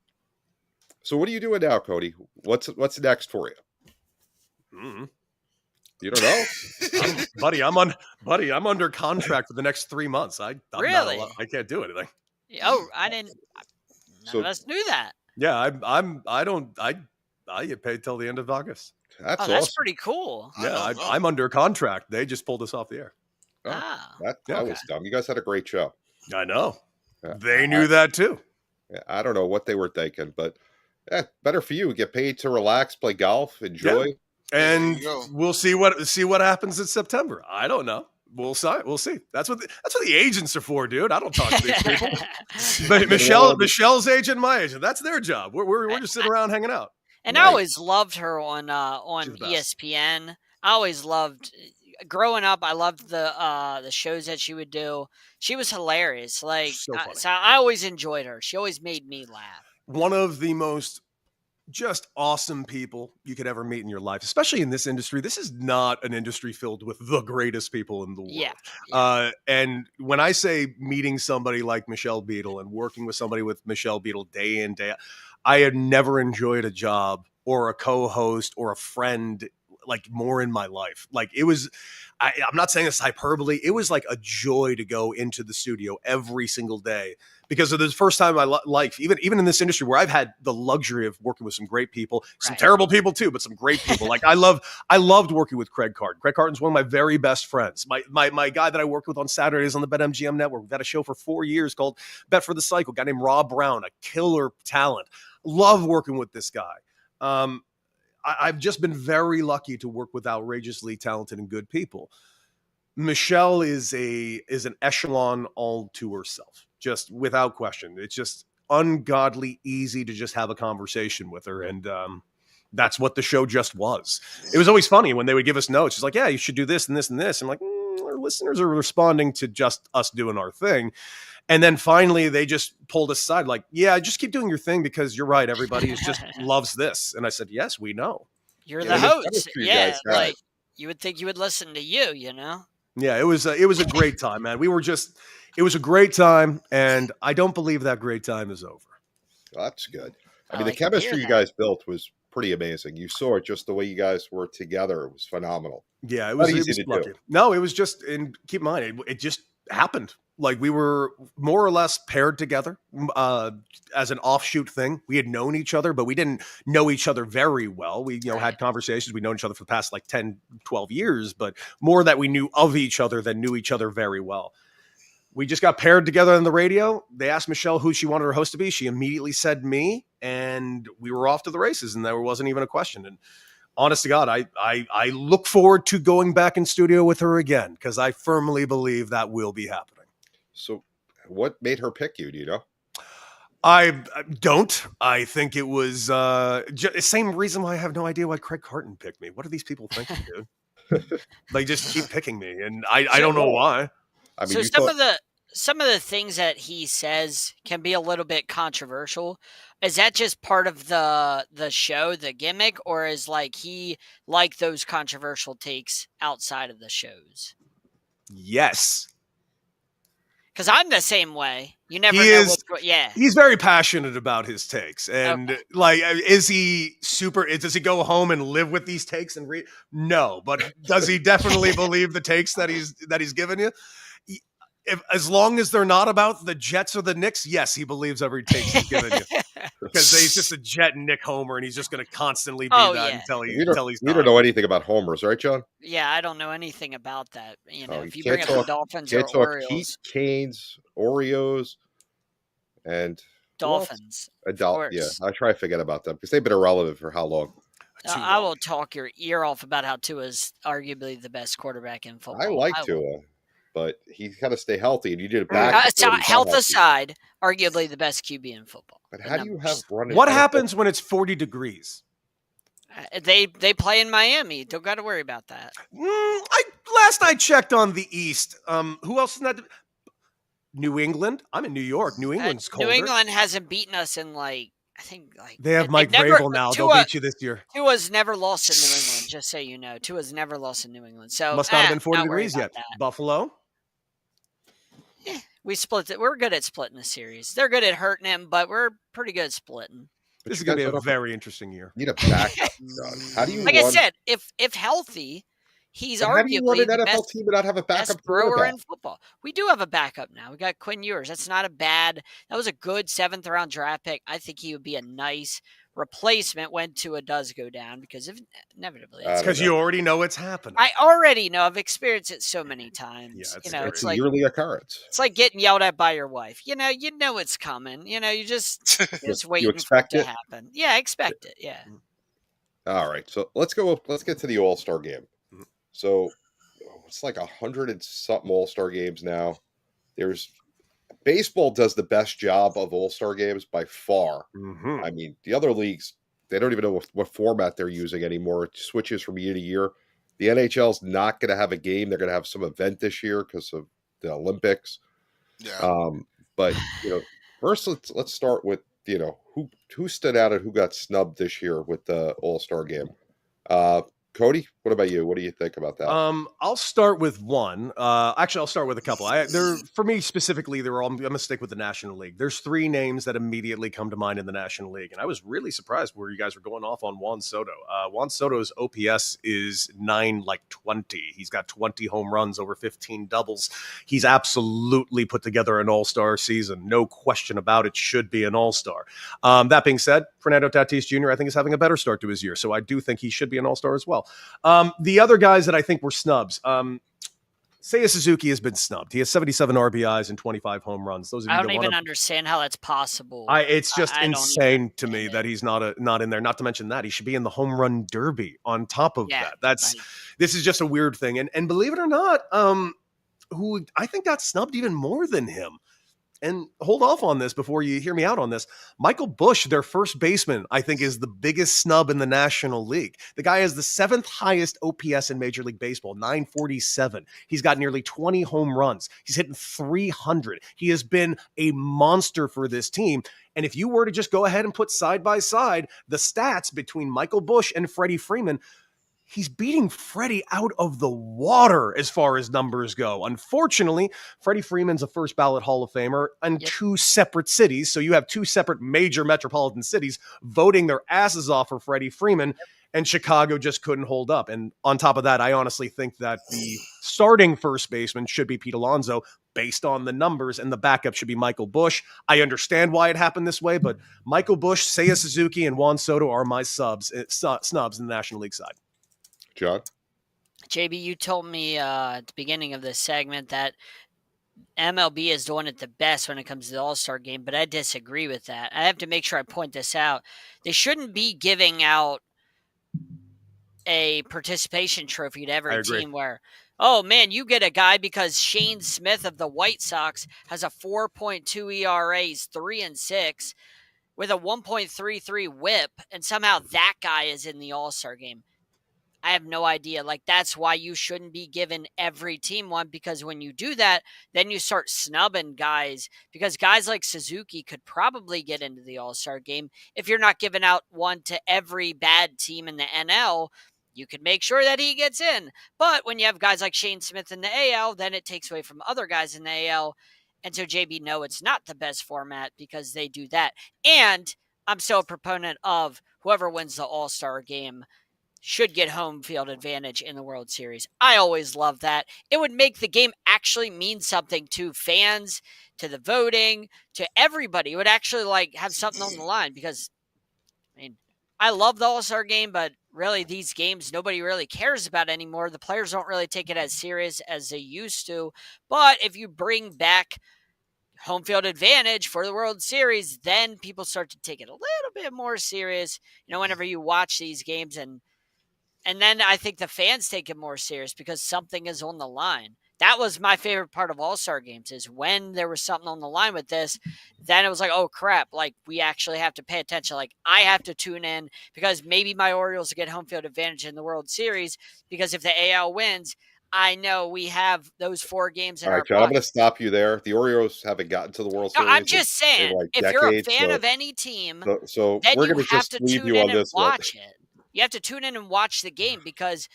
So what are you doing now, Cody? What's next for you? Mm-hmm. You don't know? Buddy, I'm under contract for the next 3 months. I'm Really? I can't do anything. Oh, I didn't. None So- of us knew that. Yeah, I get paid till the end of August. That's That's awesome. pretty cool. I Yeah, don't know. I'm under contract. They just pulled us off the air. Oh, Ah. that Okay. was dumb. You guys had a great show. I know. Yeah, They knew that too. I don't know what they were thinking, but better for you. Get paid to relax, play golf, enjoy. And you go. we'll see what happens in September. I don't know. We'll see. That's what the agents are for, dude. I don't talk to these people. But Michelle's agent, my agent. That's their job. We're just sitting around hanging out. And I Right. always loved her on She's the best. ESPN. I always loved growing up. I loved the shows that she would do. She was hilarious. Like So funny. so I always enjoyed her. She always made me laugh. One of the most just awesome people you could ever meet in your life, especially in this industry. This is not an industry filled with the greatest people in the world. Yeah. And when I say meeting somebody like Michelle Beadle and working with somebody with Michelle Beadle day in, day out, I had never enjoyed a job or a co-host or a friend like more in my life. Like it was, I'm not saying this hyperbole. It was like a joy to go into the studio every single day because of the first time in my life, even in this industry where I've had the luxury of working with some great people, some terrible people too, but some great people. Like I loved working with Craig Carton. Craig Carton's one of my very best friends. My guy that I worked with on Saturdays on the BetMGM network. We've had a show for 4 years called Bet for the Cycle. A guy named Rob Brown, a killer talent. Love working with this guy. I've just been very lucky to work with outrageously talented and good people. Michelle is an echelon all to herself, just without question. It's just ungodly easy to just have a conversation with her. And that's what the show just was. It was always funny when they would give us notes. She's like, yeah, you should do this and this and this. I'm like, our listeners are responding to just us doing our thing. And then finally they just pulled us aside like, yeah, just keep doing your thing because you're right. Everybody is just loves this. And I said, yes, we know. You're the host. Yeah. Like you would think you would listen to you, you know? Yeah, it was a great time, man. It was a great time. And I don't believe that great time is over. Well, that's good. I mean, the chemistry you guys built was pretty amazing. You saw it just the way you guys were together. It was phenomenal. Yeah, it was easy to do. No, it was just, and keep in mind, it just happened. Like we were more or less paired together as an offshoot thing. We had known each other, but we didn't know each other very well. We, had conversations. We'd known each other for the past like 10, 12 years, but more that we knew of each other than knew each other very well. We just got paired together on the radio. They asked Michelle who she wanted her host to be. She immediately said me, and we were off to the races, and there wasn't even a question. And honest to God, I look forward to going back in studio with her again because I firmly believe that will be happening. So what made her pick you? Do you know? I don't. I think it was the same reason why I have no idea why Craig Carton picked me. What are these people thinking, dude? They just keep picking me, and I don't know why. I mean, so some of the things that he says can be a little bit controversial. Is that just part of the show, the gimmick, or is like he like those controversial takes outside of the shows? Yes. Because I'm the same way. You never know what's yeah. He's very passionate about his takes. And is he does he go home and live with these takes and read? No, but does he definitely believe the takes that he's given you? As long as they're not about the Jets or the Knicks, yes, he believes every take he's given you. Because he's just a Jet and Nick homer, and he's just going to constantly be until he's done. You don't know anything about homers, right, John? Yeah, I don't know anything about that. If you bring up the Dolphins or Orioles. Heat, Canes, Oreos, and Dolphins. Yeah, I try to forget about them because they've been irrelevant for how long? I will talk your ear off about how Tua's arguably the best quarterback in football. I like Tua. But he's got to stay healthy, and you did it back. Health aside, arguably the best QB in football. But how do you have running? What happens when it's 40 degrees? They play in Miami. Don't got to worry about that. Last I checked on the East, who else is not? New England. I'm in New York. New England's colder. New England hasn't beaten us in I think they have Mike Vrabel now. They'll beat you this year. Tua's never lost in New England, just so you know. Tua's never lost in New England. So must not have been 40 degrees yet. That. Buffalo. Yeah, we split it. We're good at splitting the series. They're good at hurting him, but we're pretty good at splitting. This is going to be a very interesting year. You need a backup. How do you? Like I said, if healthy, he's arguably the NFL team would not have a backup thrower in football. We do have a backup now. We got Quinn Ewers. That's not a bad. That was a good 7th round draft pick. I think he would be a nice replacement when Tua does go down because inevitably because you already know it's happening. I already know. I've experienced it so many times. Yeah, it's like a yearly occurrence. It's like getting yelled at by your wife. You know it's coming. You just waiting for it to happen. Yeah, expect it. Yeah. All right, so let's get to the All-Star game. So it's like 100 and something All-Star games now. Baseball does the best job of All-Star games by far. Mm-hmm. I mean, the other leagues, they don't even know what format they're using anymore. It switches from year to year. The NHL's not going to have a game. They're going to have some event this year because of the Olympics. Yeah. But first let's start with who stood out and who got snubbed this year with the All-Star game. Cody, what about you? What do you think about that? I'll start with one. Actually, I'll start with a couple. For me specifically, I'm gonna stick with the National League. There's three names that immediately come to mind in the National League, and I was really surprised where you guys were going off on Juan Soto. Juan Soto's OPS is 920. He's got 20 home runs, over 15 doubles. He's absolutely put together an all-star season. No question about it. Should be an all-star. That being said, Fernando Tatis Jr. I think is having a better start to his year, so I do think he should be an all-star as well. The other guys that I think were snubs, Seiya Suzuki has been snubbed. He has 77 RBIs and 25 home runs. Those of you I don't even understand how that's possible. It's just insane to me that he's not in there. Not to mention that he should be in the home run derby on top of that. This is just a weird thing. And believe it or not, who I think got snubbed even more than him. And hold off on this before you hear me out on this. Michael Busch, their first baseman, I think is the biggest snub in the National League. The guy has the 7th highest OPS in Major League Baseball, 947. He's got nearly 20 home runs. He's hitting 300. He has been a monster for this team. And if you were to just go ahead and put side by side the stats between Michael Busch and Freddie Freeman, he's beating Freddie out of the water as far as numbers go. Unfortunately, Freddie Freeman's a first ballot Hall of Famer in two separate cities. So you have two separate major metropolitan cities voting their asses off for Freddie Freeman, and Chicago just couldn't hold up. And on top of that, I honestly think that the starting first baseman should be Pete Alonso based on the numbers, and the backup should be Michael Busch. I understand why it happened this way, but Michael Busch, Seiya Suzuki, and Juan Soto are my snubs in the National League side. John? JB, you told me at the beginning of this segment that MLB is doing it the best when it comes to the All-Star game, but I disagree with that. I have to make sure I point this out. They shouldn't be giving out a participation trophy to every team where, oh man, you get a guy because Shane Smith of the White Sox has a 4.2 ERA, he's 3-6 with a 1.33 WHIP, and somehow that guy is in the All-Star game. I have no idea. Like, that's why you shouldn't be giving every team one, because when you do that, then you start snubbing guys, because guys like Suzuki could probably get into the All-Star game. If you're not giving out one to every bad team in the NL, you can make sure that he gets in. But when you have guys like Shane Smith in the AL, then it takes away from other guys in the AL. And so, JB, no, it's not the best format because they do that. And I'm still a proponent of whoever wins the All-Star game should get home field advantage in the World Series. I always love that. It would make the game actually mean something to fans, to the voting, to everybody. It would actually have something on the line, because I love the All-Star game, but really these games nobody really cares about anymore. The players don't really take it as serious as they used to. But if you bring back home field advantage for the World Series, then people start to take it a little bit more serious, whenever you watch these games. And then I think the fans take it more serious because something is on the line. That was my favorite part of All-Star games, is when there was something on the line with this, then it was like, oh crap, we actually have to pay attention. I have to tune in because maybe my Orioles get home field advantage in the World Series, because if the AL wins, I know we have those 4 games in our John, I'm going to stop you there. The Orioles haven't gotten to the World Series. I'm just saying, if you're a fan of any team, so then we're you going to have just to leave tune you in on and this one. watch it. You have to tune in and watch the game, because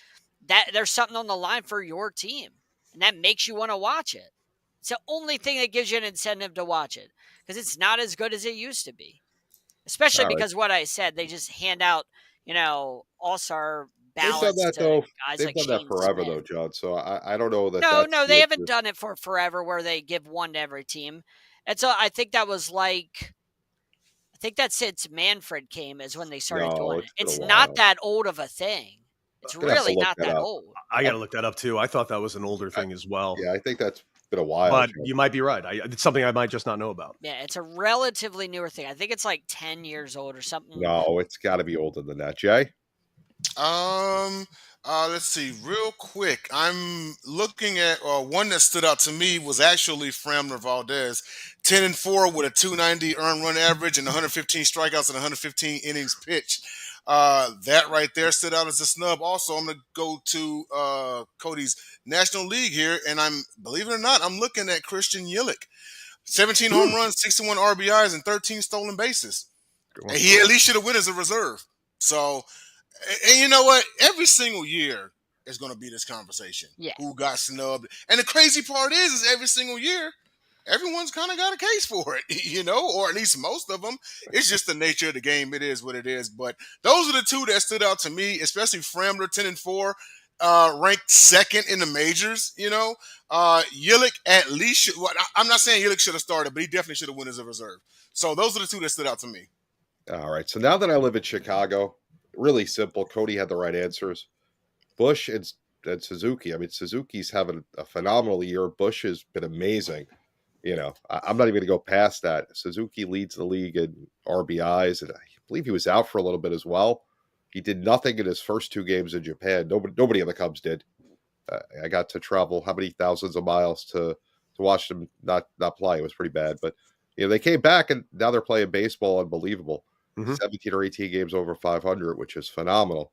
there's something on the line for your team, and that makes you want to watch it. It's the only thing that gives you an incentive to watch it, because it's not as good as it used to be, especially because what I said, they just hand out, all-star ballots They've done that, to though. guys They've like done Shane that forever, Smith. though, John. So I don't know that. No, they haven't done it for forever, where they give one to every team. And so I think that was I think that since Manfred came is when they started doing it. It's not that old of a thing. It's really not that old. I got to look that up too. I thought that was an older thing as well. Yeah, I think that's been a while. But you might be right. It's something I might just not know about. Yeah, it's a relatively newer thing. I think it's 10 years old or something. No, it's got to be older than that, Jay. Let's see, real quick. I'm looking at one that stood out to me was actually Framner Valdez, 10-4 with a 290 earned run average and 115 strikeouts and 115 innings pitched. That right there stood out as a snub. Also, I'm gonna go to Cody's National League here, and believe it or not, I'm looking at Christian Yelich. 17 home runs, 61 RBIs, and 13 stolen bases. And he at least should have went as a reserve. So, and you know what? Every single year is going to be this conversation. Yeah. Who got snubbed? And the crazy part is every single year, everyone's kind of got a case for it, or at least most of them. It's just the nature of the game. It is what it is. But those are the two that stood out to me, especially Framler, 10-4, ranked second in the majors. Yelich at least I'm not saying Yelich should have started, but he definitely should have went as a reserve. So those are the two that stood out to me. All right. So now that I live in Chicago, really simple. Cody had the right answers. Bush and Suzuki. I mean, Suzuki's having a phenomenal year. Bush has been amazing. I'm not even going to go past that. Suzuki leads the league in RBIs, and I believe he was out for a little bit as well. He did nothing in his first 2 games in Japan. Nobody on the Cubs did. I got to travel how many thousands of miles to watch them not play. It was pretty bad, but they came back and now they're playing baseball. Unbelievable. 17 or 18 games over 500, which is phenomenal.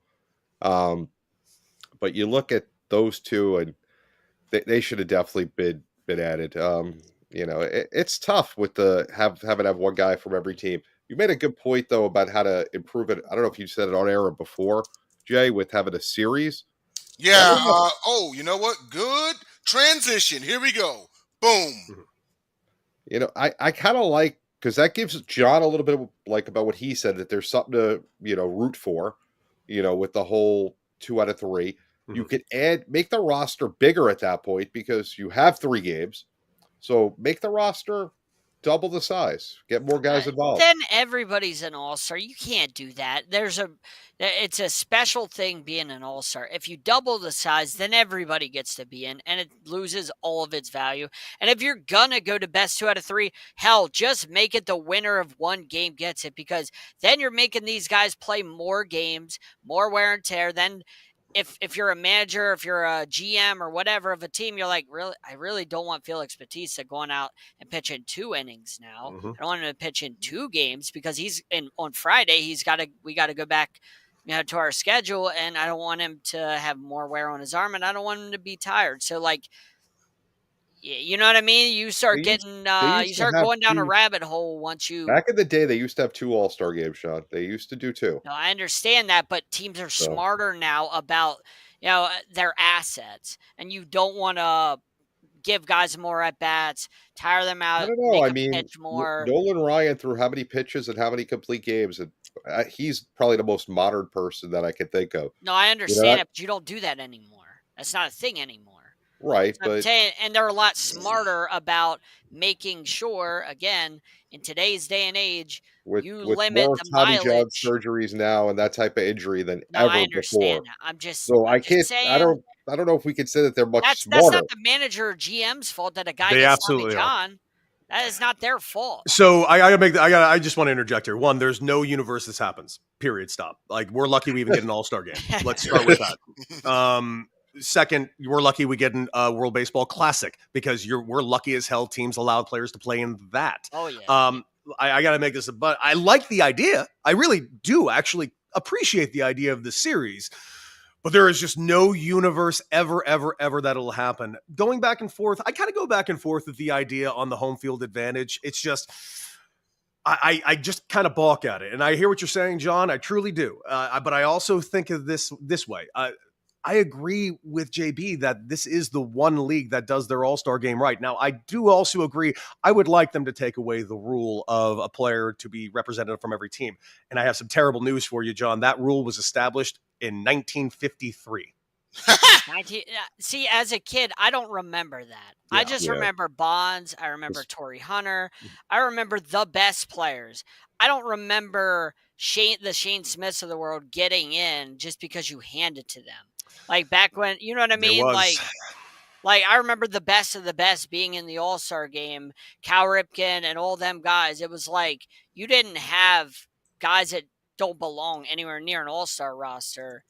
But you look at those two, and they should have definitely been added. It's tough with having to have one guy from every team. You made a good point though about how to improve it. I don't know if you said it on air before, Jay, with having a series. Yeah. You know what? Good transition. Here we go. Boom. I kind of like, because that gives John a little bit of about what he said, that there's something to root for. With the whole 2 out of 3. You could make the roster bigger at that point because you have 3 games. So make the roster double the size, get more guys involved. Then everybody's an all-star. You can't do that. It's a special thing being an all-star. If you double the size, then everybody gets to be in, and it loses all of its value. And if you're gonna go to best 2 out of 3, hell, just make it the winner of one game gets it, because then you're making these guys play more games, more wear and tear. Then if you're a manager, if you're a GM or whatever of a team, you're like, I really don't want Felix Bautista going out and pitching 2 innings now. I don't want him to pitch in 2 games because on Friday we got to go back, to our schedule, and I don't want him to have more wear on his arm, and I don't want him to be tired. So you know what I mean? You start going down a rabbit hole once you. Back in the day, they used to have 2 All-Star games, Sean. They used to do 2. No, I understand that, but teams are smarter now about their assets, and you don't want to give guys more at bats, tire them out. I don't know. Pitch more. Nolan Ryan threw how many pitches and how many complete games, and he's probably the most modern person that I can think of. No, I understand it, but you don't do that anymore. That's not a thing anymore. Right, but and they're a lot smarter about making sure, again, in today's day and age, with limit more the Tommy John mileage surgeries now and that type of injury than ever I understand before. That. I'm just saying, I don't know if we can say that they're much smarter. That's not the manager or GM's fault that a guy gets Tommy John. That is not their fault. So I just want to interject here. One, there's no universe this happens. Period. Stop. We're lucky we even get an All-Star game. Let's start with that. Second, we're lucky we get a World Baseball Classic because we're lucky as hell teams allowed players to play in that. Oh, yeah. I got to make this but I like the idea. I really do actually appreciate the idea of the series, but there is just no universe ever that'll happen. Going back and forth, I kind of go back and forth with the idea on the home field advantage. It's just, I just kind of balk at it. And I hear what you're saying, John. I truly do. But I also think of this way. I agree with JB that this is the one league that does their all-star game right. Now, I do also agree, I would like them to take away the rule of a player to be representative from every team. And I have some terrible news for you, John. That rule was established in 1953. See, as a kid, I don't remember that. Yeah, I just remember Bonds. I remember Torrey Hunter. I remember the best players. I don't remember the Shane Smiths of the world getting in just because you hand it to them. Back when, you know what I mean? I remember the best of the best being in the All-Star game, Cal Ripken and all them guys. It was like you didn't have guys that don't belong anywhere near an All-Star roster.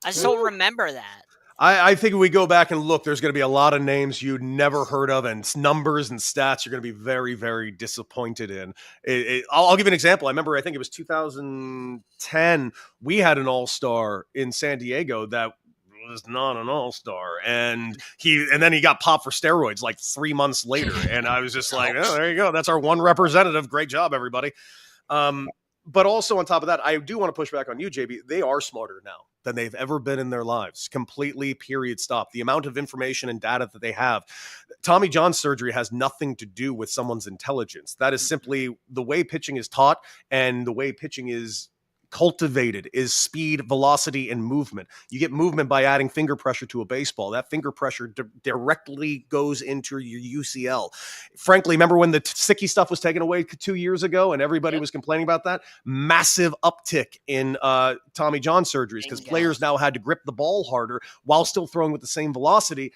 I just don't remember that. I think if we go back and look, there's going to be a lot of names you'd never heard of, and numbers and stats you're going to be very, very disappointed in. I'll give you an example. I think it was 2010. We had an all-star in San Diego that was not an all-star. And then he got popped for steroids like 3 months later. And I was just like, oh, there you go. That's our one representative. Great job, everybody. But also on top of that, I do want to push back on you, JB. They are smarter now than they've ever been in their lives. Completely, period, stop. The amount of information and data that they have. Tommy John surgery has nothing to do with someone's intelligence. That is simply the way pitching is taught and the way pitching is cultivated is speed, velocity, and movement. You get movement by adding finger pressure to a baseball. That finger pressure directly goes into your UCL. Frankly, remember when the sticky stuff was taken away 2 years ago and everybody was complaining about that? Massive uptick in Tommy John surgeries because players now had to grip the ball harder while still throwing with the same velocity.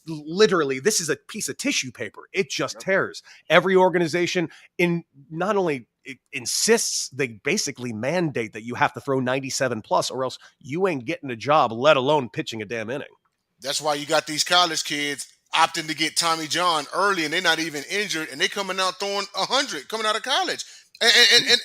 Literally, this is a piece of tissue paper. It just tears. Every organization in not only it insists, they basically mandate that you have to throw 97 plus or else you ain't getting a job, let alone pitching a damn inning. That's why you got these college kids opting to get Tommy John early and they're not even injured and they coming out throwing 100 coming out of college. And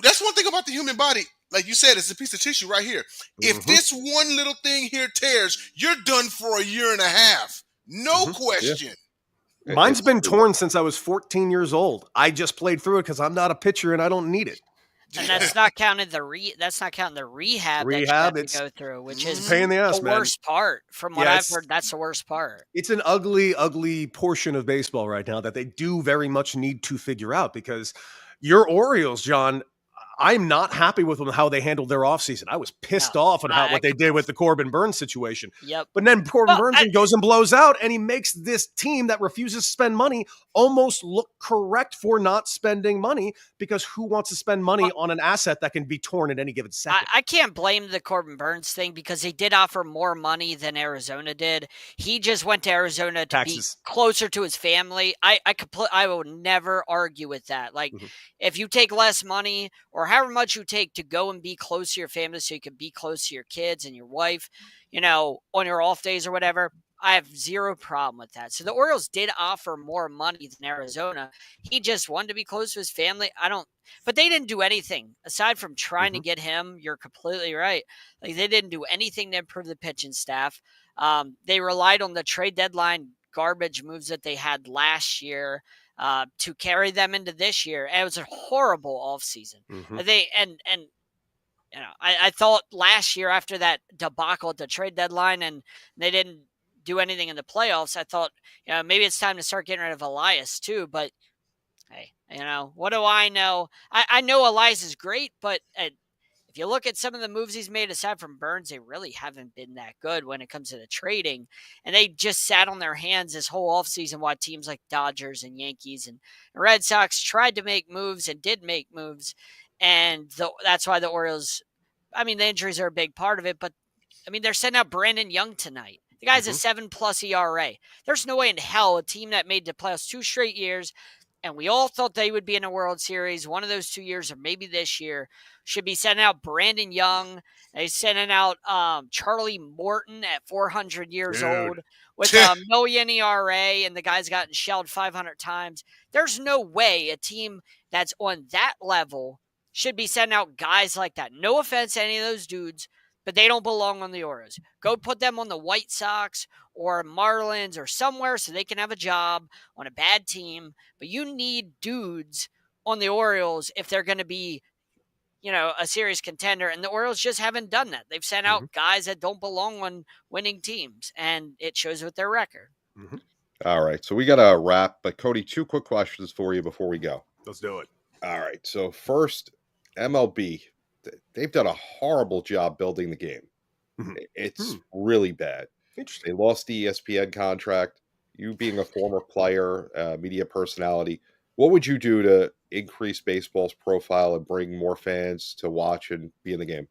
that's one thing about the human body. Like you said, it's a piece of tissue right here. If this one little thing here tears, you're done for a year and a half. No question. Yeah. Mine's been torn since I was 14 years old. I just played through it because I'm not a pitcher and I don't need it. And that's not counting the rehab that you have to go through, which is pain in the ass, the worst part. From what I've heard, that's the worst part. It's an ugly, ugly portion of baseball right now that they do very much need to figure out because your Orioles, John, I'm not happy with them, how they handled their offseason. I was pissed off at what they did with the Corbin Burns situation. Yep. But then Corbin Burns goes and blows out, and he makes this team that refuses to spend money almost look correct for not spending money because who wants to spend money on an asset that can be torn at any given second? I can't blame the Corbin Burns thing because he did offer more money than Arizona did. He just went to Arizona to be closer to his family. I will never argue with that. Like, if you take less money or however much you take to go and be close to your family so you can be close to your kids and your wife, on your off days or whatever, I have zero problem with that. So the Orioles did offer more money than Arizona. He just wanted to be close to his family. But they didn't do anything aside from trying to get him. You're completely right. Like, they didn't do anything to improve the pitching staff. They relied on the trade deadline garbage moves that they had last year to carry them into this year. And it was a horrible offseason. I thought last year after that debacle at the trade deadline and they didn't do anything in the playoffs, I thought, maybe it's time to start getting rid of Elias too. But hey, what do I know? I know Elias is great, but if you look at some of the moves he's made aside from Burns, they really haven't been that good when it comes to the trading. And they just sat on their hands this whole offseason while teams like Dodgers and Yankees and Red Sox tried to make moves and did make moves. And that's why the Orioles, the injuries are a big part of it. But, they're sending out Brandon Young tonight. The guy's a 7+ ERA. There's no way in hell a team that made the playoffs 2 straight years, and we all thought they would be in a World Series one of those 2 years or maybe this year, should be sending out Brandon Young. They're sending out Charlie Morton at 400 years old with a million ERA, and the guy's gotten shelled 500 times. There's no way a team that's on that level should be sending out guys like that. No offense to any of those dudes, but they don't belong on the Orioles. Go put them on the White Sox or Marlins or somewhere so they can have a job on a bad team. But you need dudes on the Orioles if they're going to be, a serious contender. And the Orioles just haven't done that. They've sent out guys that don't belong on winning teams, and it shows with their record. All right. So we got to wrap. But, Cody, 2 quick questions for you before we go. Let's do it. All right. So, first, MLB. They've done a horrible job building the game. It's really bad. They lost the ESPN contract. You being a former player, media personality, what would you do to increase baseball's profile and bring more fans to watch and be in the game?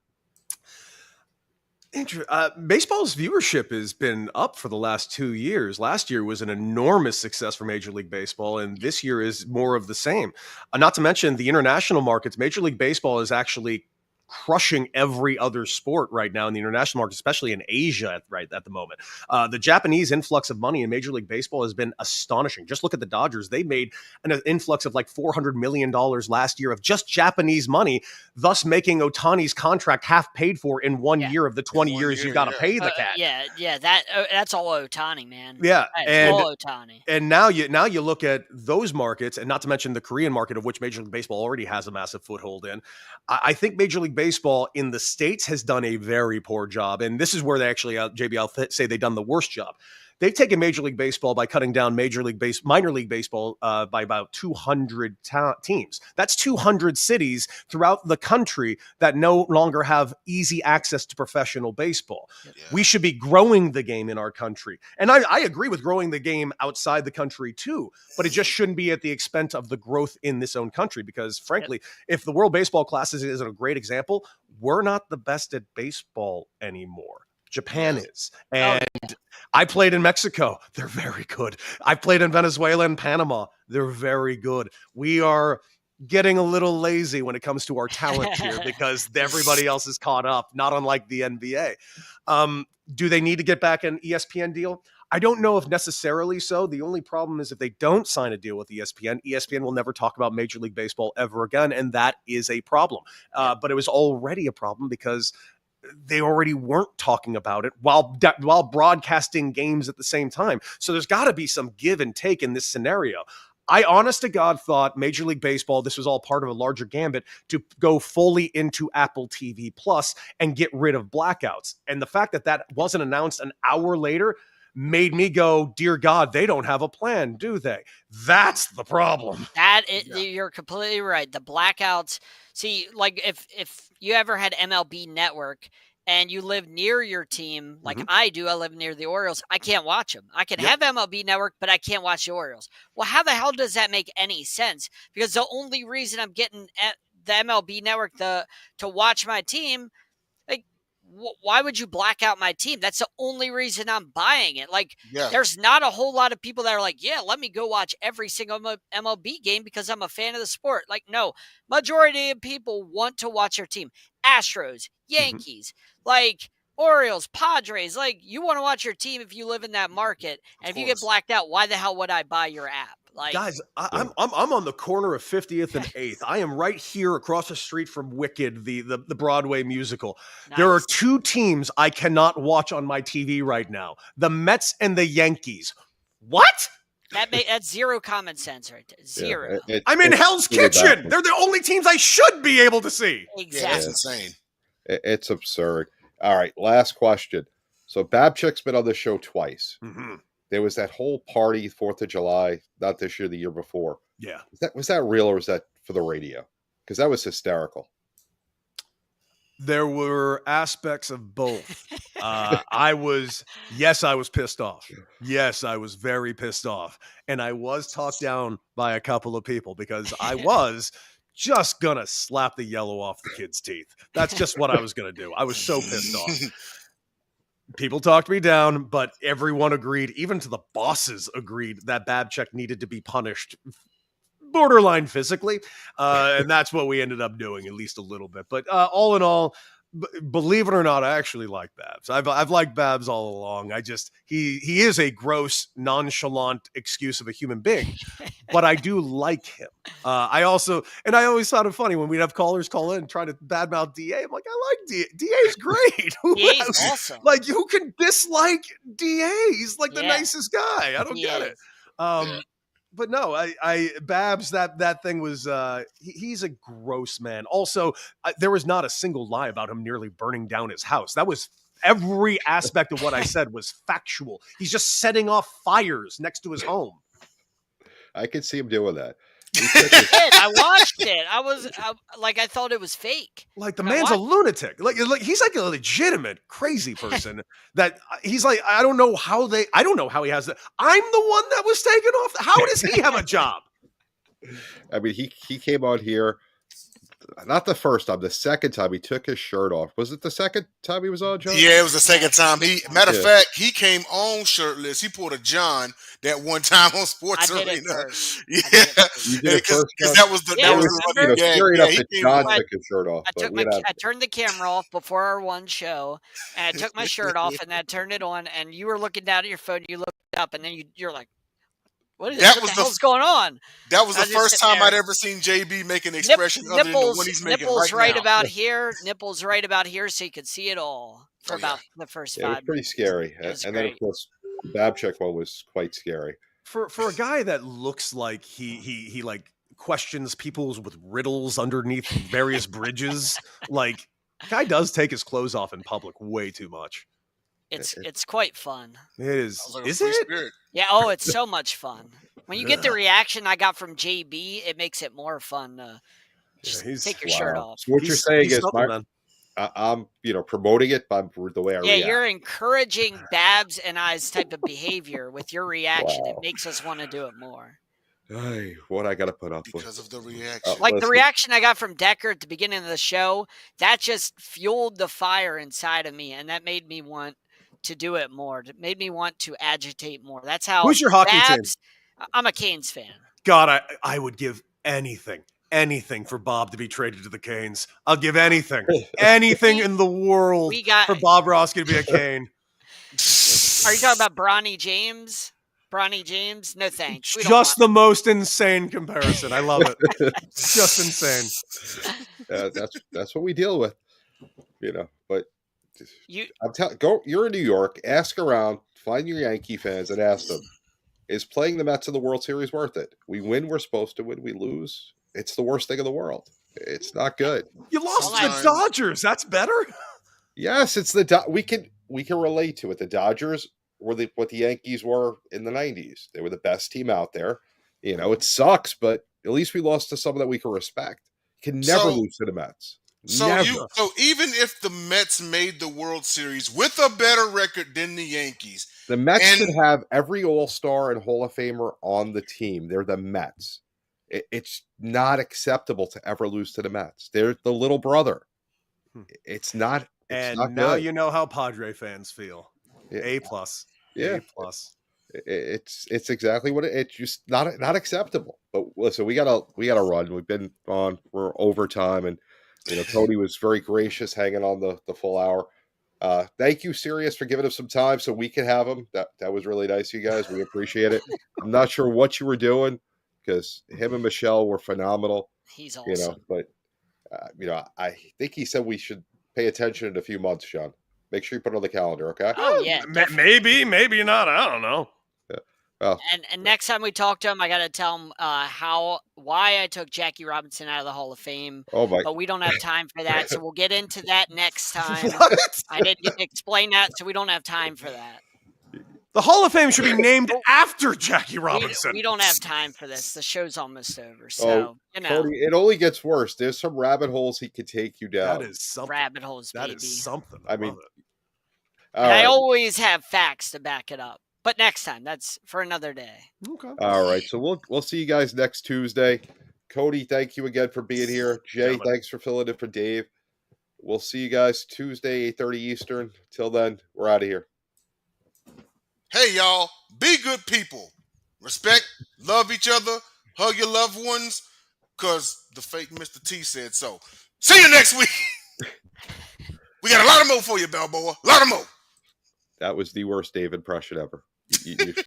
Baseball's viewership has been up for the last 2 years. Last year was an enormous success for Major League Baseball, and this year is more of the same. Not to mention the international markets. Major League Baseball is actually crushing every other sport right now in the international market, especially in Asia right at the moment. The Japanese influx of money in Major League Baseball has been astonishing. Just look at the Dodgers. They made an influx of like $400 million last year of just Japanese money, thus making Ohtani's contract half paid for in 1 year of the 20 years you got to pay the cat. That's all Ohtani, man. Yeah, that's all Ohtani. And now you look at those markets, and not to mention the Korean market, of which Major League Baseball already has a massive foothold in. I think Major League Baseball in the States has done a very poor job, and this is where they actually, JB, I'll say they've done the worst job. They've taken Major League Baseball by cutting down minor league baseball by about 200 teams. That's 200 cities throughout the country that no longer have easy access to professional baseball. Yeah. We should be growing the game in our country. And I agree with growing the game outside the country too, but it just shouldn't be at the expense of the growth in this own country. Because frankly, if the World Baseball Classic is a great example, we're not the best at baseball anymore. Japan is. And I played in Mexico. They're very good. I played in Venezuela and Panama. They're very good. We are getting a little lazy when it comes to our talent here because everybody else is caught up, not unlike the NBA. Do they need to get back an ESPN deal? I don't know if necessarily so. The only problem is if they don't sign a deal with ESPN will never talk about Major League Baseball ever again, and that is a problem. But it was already a problem because they already weren't talking about it while broadcasting games at the same time. So there's got to be some give and take in this scenario. I honest to God thought Major League Baseball, this was all part of a larger gambit to go fully into Apple TV Plus and get rid of blackouts. And the fact that wasn't announced an hour later made me go, dear God, they don't have a plan, do they? That's the problem. You're completely right. The blackouts. See, like if you ever had MLB Network and you live near your team, like I do, I live near the Orioles, I can't watch them. I can have MLB Network, but I can't watch the Orioles. Well, how the hell does that make any sense? Because the only reason I'm getting the MLB Network to watch my team, like, why would you black out my team? That's the only reason I'm buying it. Like, there's not a whole lot of people that are like, yeah, let me go watch every single MLB game because I'm a fan of the sport. Like, no, majority of people want to watch their team. Astros, Yankees, like Orioles, Padres. Like, you want to watch your team if you live in that market. And if you get blacked out, why the hell would I buy your app? Like, guys, I'm on the corner of 50th and 8th. I am right here across the street from Wicked, the Broadway musical. Nice. There are two teams I cannot watch on my TV right now: the Mets and the Yankees. What? That's zero common sense right there. Zero. I'm in Hell's Kitchen. They're the only teams I should be able to see. Exactly. Yeah, that's insane. It's absurd. All right, last question. So Babchick's been on the show twice. Mm-hmm. There was that whole party 4th of July, not this year, the year before. Yeah. Was that real or was that for the radio? Because that was hysterical. There were aspects of both. I was pissed off. Yes, I was very pissed off. And I was talked down by a couple of people because I was just going to slap the yellow off the kid's teeth. That's just what I was going to do. I was so pissed off. People talked me down, but everyone agreed, even to the bosses agreed, that Babchick needed to be punished borderline physically. And that's what we ended up doing, at least a little bit. But all in all, believe it or not, I actually like Babs. I've liked Babs all along. He is a gross, nonchalant excuse of a human being, but I do like him. I always thought it funny when we'd have callers call in and try to badmouth DA. I'm like, I like DA. DA's great. DA's awesome. Like, who can dislike DA? He's like the nicest guy. I don't get it. But no, Babs, that thing was, he's a gross man. Also, there was not a single lie about him nearly burning down his house. That was every aspect of what I said was factual. He's just setting off fires next to his home. I could see him doing that. I watched it. I thought it was fake. Like, the man's a lunatic. Like he's like a legitimate crazy person. That he's like, I don't know how he has that. I'm the one that was taken off. How does he have a job? I mean, he came on here not the first time, the second time he took his shirt off. Was it the second time he was on, John? Yeah, it was the second time. Matter of Yeah. fact, he came on shirtless. He pulled a John that one time on Sports I did Arena. it first. Yeah, I did it first. You did it first, because John? that was the Yeah, that was was, the running gag. scary Yeah, enough he that came John on. took his shirt off. I But took I turned the camera off before our one show, and I took my shirt off, and I turned it on, and you were looking down at your phone. You looked up, and then you're like, "What is That what was the the hell's going on?" That was I the was just first sitting time I'd there. ever seen JB make an expression other than the one he's making Nipples right now. about here, nipples right about here, so you could see it all for Oh, yeah. about the first it was 5 pretty minutes. scary. It was And then, of great. course, the Babchick one was quite scary. For a guy that looks like he like questions people's with riddles underneath various bridges, like guy does take his clothes off in public way too much. It's quite fun. It is. Sounds like a Is free it? spirit. Yeah, oh, it's so much fun. When you get the Ugh. reaction I got from JB, it makes it more fun. Just he's- take your shirt Wow. off. So what you're saying is, something, man. I'm promoting it by the way I Yeah, react. you're encouraging Babs and I's type of behavior with your reaction. Wow. It makes us want to do it more. Hey, what I got to put up with. Because of the reaction. Like the Listen. reaction I got from Decker at the beginning of the show, that just fueled the fire inside of me, and that made me want to do it more. It made me want to agitate more. That's how. Who's your hockey team? Babs, I'm a Canes fan. God, I would give anything for Bob to be traded to the Canes. I'll give anything in the world We got. for Bob Roski to be a Cane. Are you talking about Bronny James? Bronny James? No thanks. We don't Just want the most insane comparison. I love it. Just insane. That's what we deal with, But you. I'm telling you're in New York. Ask around, find your Yankee fans, and ask them: is playing the Mets in the World Series worth it? We win, we're supposed to win. We lose, it's the worst thing in the world. It's not good. You lost to Sometimes- the Dodgers. That's better. Yes, it's we can relate to it. The Dodgers were what the Yankees were in the 90s. They were the best team out there. It sucks, but at least we lost to someone that we can respect. You can never lose to the Mets. So Never. so even if the Mets made the World Series with a better record than the Yankees, The Mets and- should have every All-Star and Hall of Famer on the team. They're the Mets. It's not acceptable to ever lose to the Mets. They're the little brother. It's not. It's not now good. you know how Padre fans feel. Yeah. A plus. Yeah. A plus. It's exactly what it's just not acceptable. But listen, we gotta run. We've been on for overtime, and Cody was very gracious hanging on the full hour. Thank you, Sirius, for giving us some time so we could have him. That was really nice, you guys. We appreciate it. I'm not sure what you were doing because him and Michelle were phenomenal. He's awesome. But I think he said we should pay attention in a few months, Sean. Make sure you put it on the calendar, okay? Oh yeah, Maybe not. I don't know. Well, and next time we talk to him, I got to tell him why I took Jackie Robinson out of the Hall of Fame. oh my! But we don't have time for that, so we'll get into that next time. What? I didn't get to explain that, so we don't have time for that. The Hall of Fame should be named after Jackie Robinson. We don't have time for this. The show's almost over, so Cody, it only gets worse. There's some rabbit holes he could take you down. That is something. rabbit holes, That baby. is something. I mean, love it. all And I right. always have facts to back it up. But next time, that's for another day. Okay. All right, so we'll see you guys next Tuesday. Cody, thank you again for being here. Jay, Gentlemen. thanks for filling in for Dave. We'll see you guys Tuesday, 8:30 Eastern. Till then, we're out of here. hey y'all, be good people. Respect, love each other, hug your loved ones, because the fake Mr. T said so. See you next week. We got a lot of more for you, Balboa. A lot of more. That was the worst Dave impression ever. You